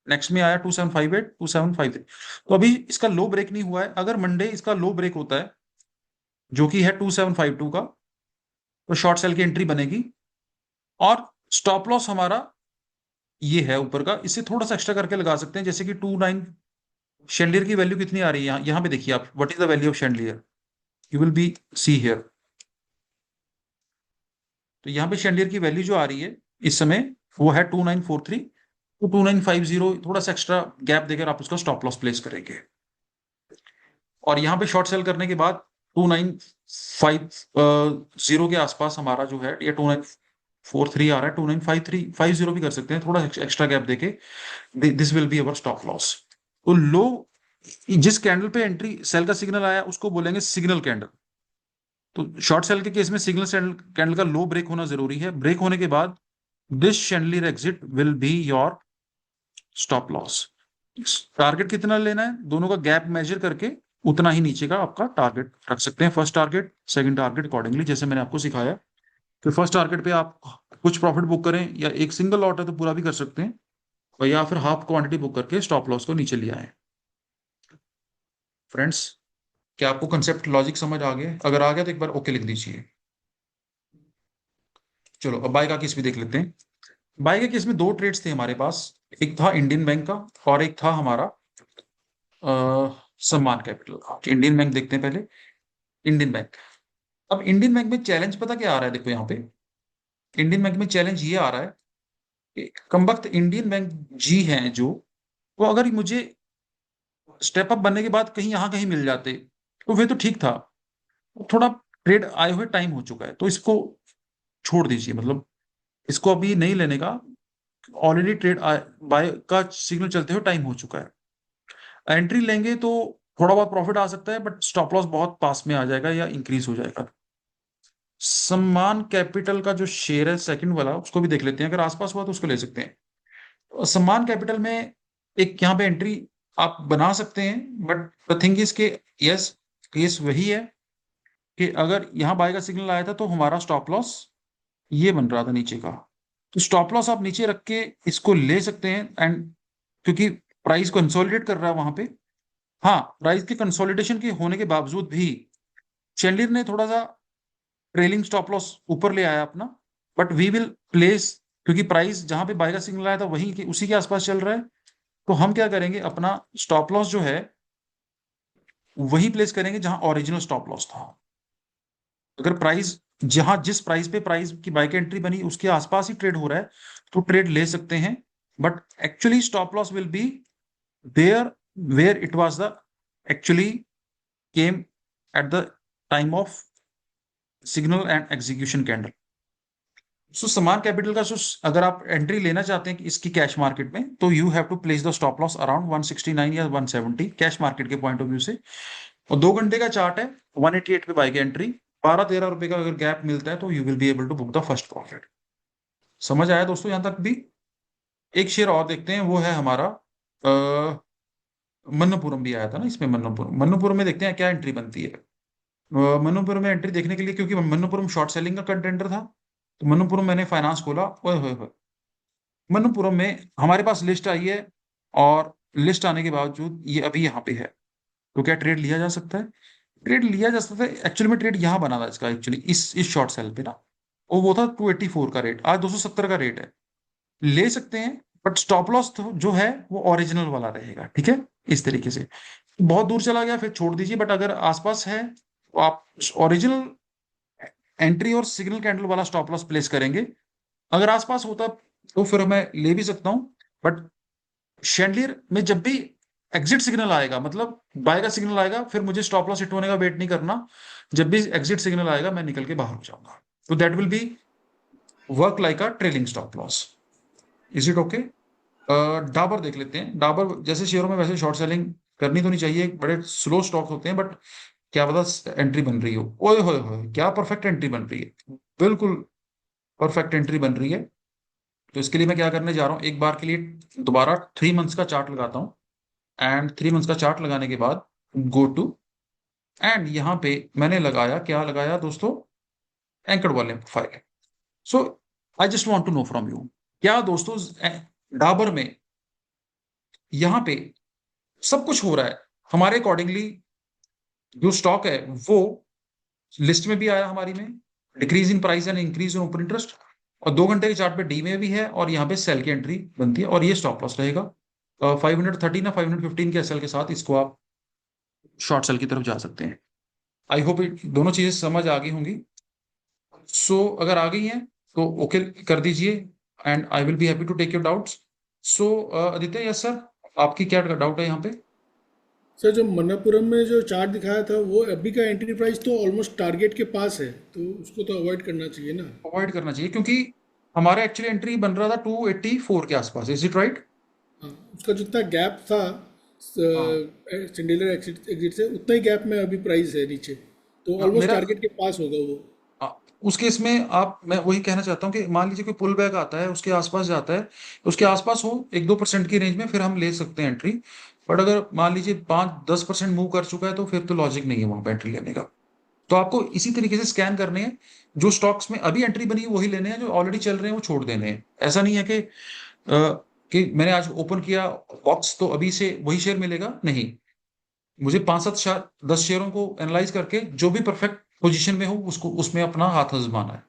नेक्स्ट में आया 2758, 2753। तो अभी इसका लो ब्रेक नहीं हुआ है। अगर मंडे इसका लो ब्रेक होता है जो कि है 2752 का, तो शॉर्ट सेल की एंट्री बनेगी, और स्टॉप लॉस हमारा ये है ऊपर का, इससे थोड़ा सा एक्स्ट्रा करके लगा सकते हैं, जैसे कि 29। शैंडलियर की वैल्यू कितनी आ रही है यहाँ पे देखिए आप, what is the value of chandelier, you will be see here. तो यहाँ पे शैंडलियर की वैल्यू जो आ रही है इस समय वो है 2943। तो 2950 थोड़ा सा एक्स्ट्रा गैप देकर आप उसका स्टॉप लॉस प्लेस करेंगे, और यहाँ पे शॉर्ट सेल करने के बाद 2950 के आसपास हमारा जो है, या 29443 आ रहा है, 295350 भी कर सकते हैं, थोड़ा एक्स्ट्रा गैप देके। This will be our stop loss. तो लो, जिस कैंडल पे एंट्री सेल का सिग्नल आया उसको बोलेंगे सिग्नल कैंडल। तो शॉर्ट सेल के केस में सिग्नल कैंडल का लो ब्रेक होना जरूरी है। ब्रेक होने के बाद this chandelier exit will be your stop loss. Target कितना लेना है, दोनों का गैप मेजर करके उतना ही नीचे का आपका टारगेट रख सकते हैं। First target, second target accordingly, जैसे मैंने आपको सिखाया। फिर फर्स्ट टारगेट पे आप कुछ प्रॉफिट बुक करें, या एक सिंगल लॉट है तो पूरा भी कर सकते हैं, और या फिर हाफ क्वांटिटी बुक करके स्टॉप लॉस को नीचे ले आए। फ्रेंड्स, क्या आपको कंसेप्ट लॉजिक समझ आ गया? अगर आ गया तो एक बार ओके लिख दीजिए। चलो अब बाय का केस भी देख लेते हैं। बाय के केस में दो ट्रेड्स थे हमारे पास, एक था इंडियन बैंक का और एक था हमारा सम्मान कैपिटल का। इंडियन बैंक देखते हैं पहले। इंडियन बैंक, अब इंडियन बैंक में चैलेंज पता क्या आ रहा है? देखो यहाँ पे इंडियन बैंक में चैलेंज ये आ रहा है कि कमबख्त इंडियन बैंक जी हैं जो, वो अगर मुझे स्टेप अप बनने के बाद कहीं यहाँ कहीं मिल जाते तो वे तो ठीक था, थोड़ा ट्रेड आए हुए टाइम हो चुका है, तो इसको छोड़ दीजिए, मतलब इसको अभी नहीं लेने का। ऑलरेडी ट्रेड बाय का सिग्नल चलते हुए टाइम हो चुका है। एंट्री लेंगे तो थोड़ा बहुत प्रॉफिट आ सकता है, बट स्टॉप लॉस बहुत पास में आ जाएगा या इंक्रीज हो जाएगा। सम्मान कैपिटल का जो शेयर है सेकंड वाला, उसको भी देख लेते हैं, अगर आसपास हुआ तो उसको ले सकते हैं। तो सम्मान कैपिटल में एक यहाँ पे एंट्री आप बना सकते हैं, बट द थिंग इज के यस, केस वही है कि अगर यहाँ बाय का सिग्नल आया था तो हमारा स्टॉप लॉस ये बन रहा था नीचे का, तो स्टॉप लॉस आप नीचे रख के इसको ले सकते हैं। एंड क्योंकि प्राइस कंसोलिडेट कर रहा है वहां पे, हाँ, प्राइस के कंसोलिडेशन के होने के बावजूद भी चैंडलियर ने थोड़ा सा ट्रेलिंग स्टॉप लॉस ऊपर ले आया अपना, बट वी विल प्लेस, क्योंकि प्राइस जहां पे बाय का सिग्नल आया था वही के उसी के आसपास चल रहा है, तो हम क्या करेंगे, अपना स्टॉप लॉस जो है वही प्लेस करेंगे जहां ओरिजिनल स्टॉप लॉस था। अगर प्राइस जहां जिस प्राइस पे प्राइस की बाय की एंट्री बनी उसके आसपास ही ट्रेड हो रहा है तो ट्रेड ले सकते हैं, but actually stop loss will be there where it was the actually came at the time of signal and execution candle. So समान कैपिटल का अगर आप एंट्री लेना चाहते हैं कि इसकी कैश मार्केट में, तो you have to place the stop loss around 169 या 170 कैश मार्केट के पॉइंट ऑफ व्यू से। और 2 घंटे का चार्ट है, 188 पे बाय की एंट्री, 12-13 रुपए का अगर गैप मिलता है तो you will be able to book the first profit. समझ आया दोस्तों यहां तक भी? एक शेयर और देखते हैं, वो है हमारा मन्नपुरम भी आया था ना इसमें। मन्नपुरम में देखते हैं क्या एंट्री बनती है। मन्नपुरम में एंट्री देखने के लिए, क्योंकि मन्नपुरम शॉर्ट सेलिंग का कंटेंडर था, तो मन्नपुरम मैंने फाइनेंस खोला। ओए होए होए, मन्नपुरम में हमारे पास लिस्ट आई है, और लिस्ट आने के बावजूद ये अभी यहाँ पे है, तो क्या ट्रेड लिया जा सकता है? ट्रेड लिया जा सकता है। एक्चुअली में ट्रेड यहाँ बना था इसका, एक्चुअली इस शॉर्ट सेल पे ना, और वो था 284 का रेट, आज 270 का रेट है। ले सकते हैं, बट स्टॉप लॉस जो है वो ओरिजिनल वाला रहेगा, ठीक है, इस तरीके से। बहुत दूर चला गया फिर छोड़ दीजिए, बट अगर आसपास है तो आप ओरिजिनल एंट्री और सिग्नल कैंडल वाला स्टॉप लॉस प्लेस करेंगे। अगर आसपास होता तो फिर मैं ले भी सकता हूं, बट शैंडलियर में जब भी एग्जिट सिग्नल आएगा, मतलब बाय का सिग्नल आएगा, फिर मुझे स्टॉप लॉस हिट होने का वेट नहीं करना। जब भी एग्जिट सिग्नल आएगा मैं निकल के बाहर हो जाऊंगा, तो that will B work like a trailing stop loss. Is it okay? Dabur देख लेते हैं। डाबर जैसे शेयरों में वैसे शॉर्ट सेलिंग करनी तो नहीं चाहिए, बड़े स्लो स्टॉक होते हैं, बट क्या पता एंट्री बन रही हो। ओए होए होए, क्या परफेक्ट एंट्री बन रही है, बिल्कुल परफेक्ट एंट्री बन रही है। तो इसके लिए मैं क्या करने जा रहा हूँ, एक बार के लिए दोबारा 3 मंथ्स का चार्ट लगाता हूँ, एंड 3 मंथ्स का चार्ट लगाने के बाद गो टू, एंड यहाँ पे मैंने लगाया, क्या लगाया दोस्तों, anchored volume profile. So I just want to know from you, क्या दोस्तों डाबर में यहाँ पे सब कुछ हो रहा है हमारे अकॉर्डिंगली, जो स्टॉक है वो लिस्ट में भी आया हमारी में, decrease in price and increase in open interest, और 2 घंटे के चार्ट पे डी में भी है, और यहाँ पे सेल की एंट्री बनती है, और ये स्टॉप लॉस रहेगा 513 या 515 के एसएल के साथ। इसको आप शॉर्ट सेल की तरफ जा सकते हैं। आई होप दोनों चीजें समझ आ गई होंगी। सो अगर आ गई हैं तो ओके कर दीजिए, and I will be happy to take your doubts. So Aditya, yes sir, आपकी क्या डाउट है यहाँ पे? सर जो मन्नापुरम में जो चार्ट दिखाया था वो अभी का एंट्री प्राइस तो ऑलमोस्ट टारगेट के पास है, तो उसको तो अवॉइड करना चाहिए ना। अवॉइड करना चाहिए, क्योंकि हमारा एक्चुअली एंट्री बन रहा था 284 के आसपास, इज इट राइट? हाँ, उसका जितना गैप था सिंडिलर एग्जिट से, उतना ही गैप में अभी प्राइस है नीचे, तो ऑलमोस्ट मेरा टारगेट के पास होगा वो। आ, उस केस में आप, मैं वही कहना चाहता हूँ कि मान लीजिए कोई पुल बैक आता है, उसके आसपास जाता है, उसके आसपास हो 1-2% की रेंज में, फिर हम ले सकते हैं एंट्री। बट अगर मान लीजिए 5-10% मूव कर चुका है, तो फिर तो लॉजिक नहीं है वहां पे एंट्री लेने का। तो आपको इसी तरीके से स्कैन करने हैं, जो स्टॉक्स में अभी एंट्री बनी है वही लेने हैं, जो ऑलरेडी चल रहे हैं वो छोड़ देने हैं। ऐसा नहीं है कि मैंने आज ओपन किया बॉक्स तो अभी से वही शेयर मिलेगा, नहीं। मुझे 5-7 10 शेयरों को एनालाइज करके जो भी परफेक्ट पोजीशन में हो उसको उसमें अपना हाथ आजमाना है।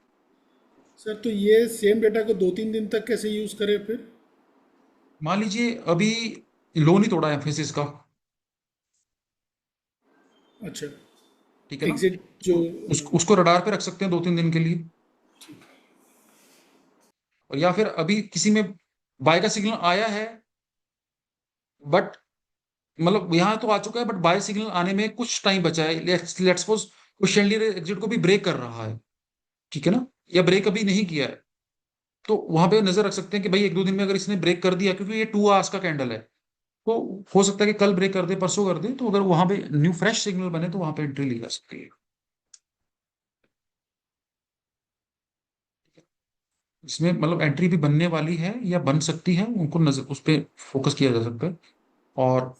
सर तो ये सेम डेटा को 2-3 दिन तक कैसे यूज करें फिर? मान लीजिए अभी लोन ही तोड़ा है एम्फेसिस का, अच्छा, ठीक है ना, एग्जिट जो, तो उसको रडार पे रख सकते हैं 2-3 दिन के लिए। और या फिर अभी किसी में बाय का सिग्नल आया है, बट मतलब यहाँ तो आ चुका है, बट बाय सिग्नल आने में कुछ टाइम बचा है, लेट्स सपोज वो शेंडलियर एग्जिट को भी ब्रेक कर रहा है, ठीक है ना, या ब्रेक अभी नहीं किया है, तो वहां पे नजर रख सकते हैं कि भाई 1-2 दिन में अगर इसने ब्रेक कर दिया, क्योंकि ये 2 आवर्स का कैंडल है, तो हो सकता है कि कल ब्रेक कर दे, परसों कर दे, तो अगर वहां पे न्यू फ्रेश सिग्नल बने तो वहां पे एंट्री ली जा सकती है। इसमें मतलब एंट्री भी बनने वाली है या बन सकती है, उनको नजर उस पर फोकस किया जा सकता है। और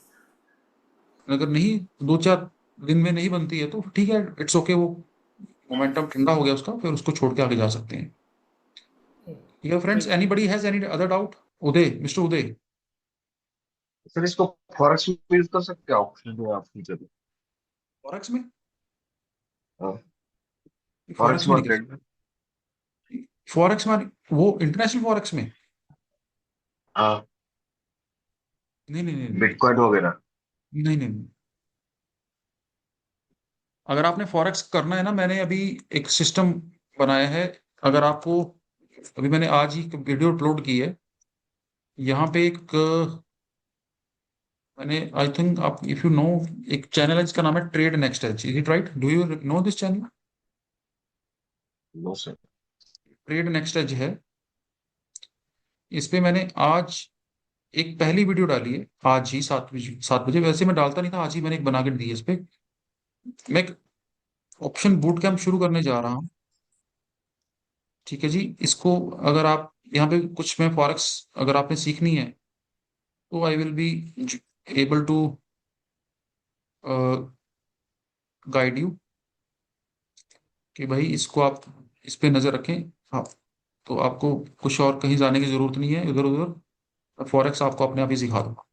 अगर नहीं, 2-4 दिन में नहीं बनती है तो ठीक है, इट्स ओके, वो मोमेंटम ठंडा हो गया उसका, फिर उसको छोड़ के आगे जा सकते हैं। ठीक है friends, anybody has any other doubt? Uday, mister Uday. Sir इसको फॉरेक्स में यूज कर सकते हैं, ऑप्शन जो है आप फ्यूचर में? फॉरेक्स में? फॉरेक्स फॉरेक्स में नहीं कर मार्केट में? सकते। फॉरेक्स में वो इंटरनेशनल फॉरेक्स में? हाँ, नहीं नहीं नहीं नहीं बिटकॉइन वगैरह। नहीं नहीं नहीं। अगर आपने फॉरेक्स करना है ना, मैंने अभी एक सिस्टम बनाया है। अगर आपको, अभी मैंने आज ही वीडियो अपलोड की है, यहाँ पे एक मैंने, आई थिंक आप, इफ यू नो, एक चैनल है जिसका नाम है trade next edge, is it right? Do you know this channel? No sir. Trade next edge है। इस पे मैंने आज एक पहली वीडियो डाली है, आज ही 7 बजे। वैसे मैं डालता नहीं था, आज ही मैंने एक बना के दी है इस पे। मैं एक ऑप्शन बूट कैंप शुरू करने जा रहा हूँ, ठीक है जी। इसको अगर आप यहाँ पे कुछ में फॉरेक्स अगर आपने सीखनी है, तो I will be able to guide you कि भाई इसको आप इस पे नजर रखें। हाँ, तो आपको कुछ और कहीं जाने की जरूरत नहीं है इधर उधर, फॉरेक्स आपको अपने आप ही सिखा दूंगा।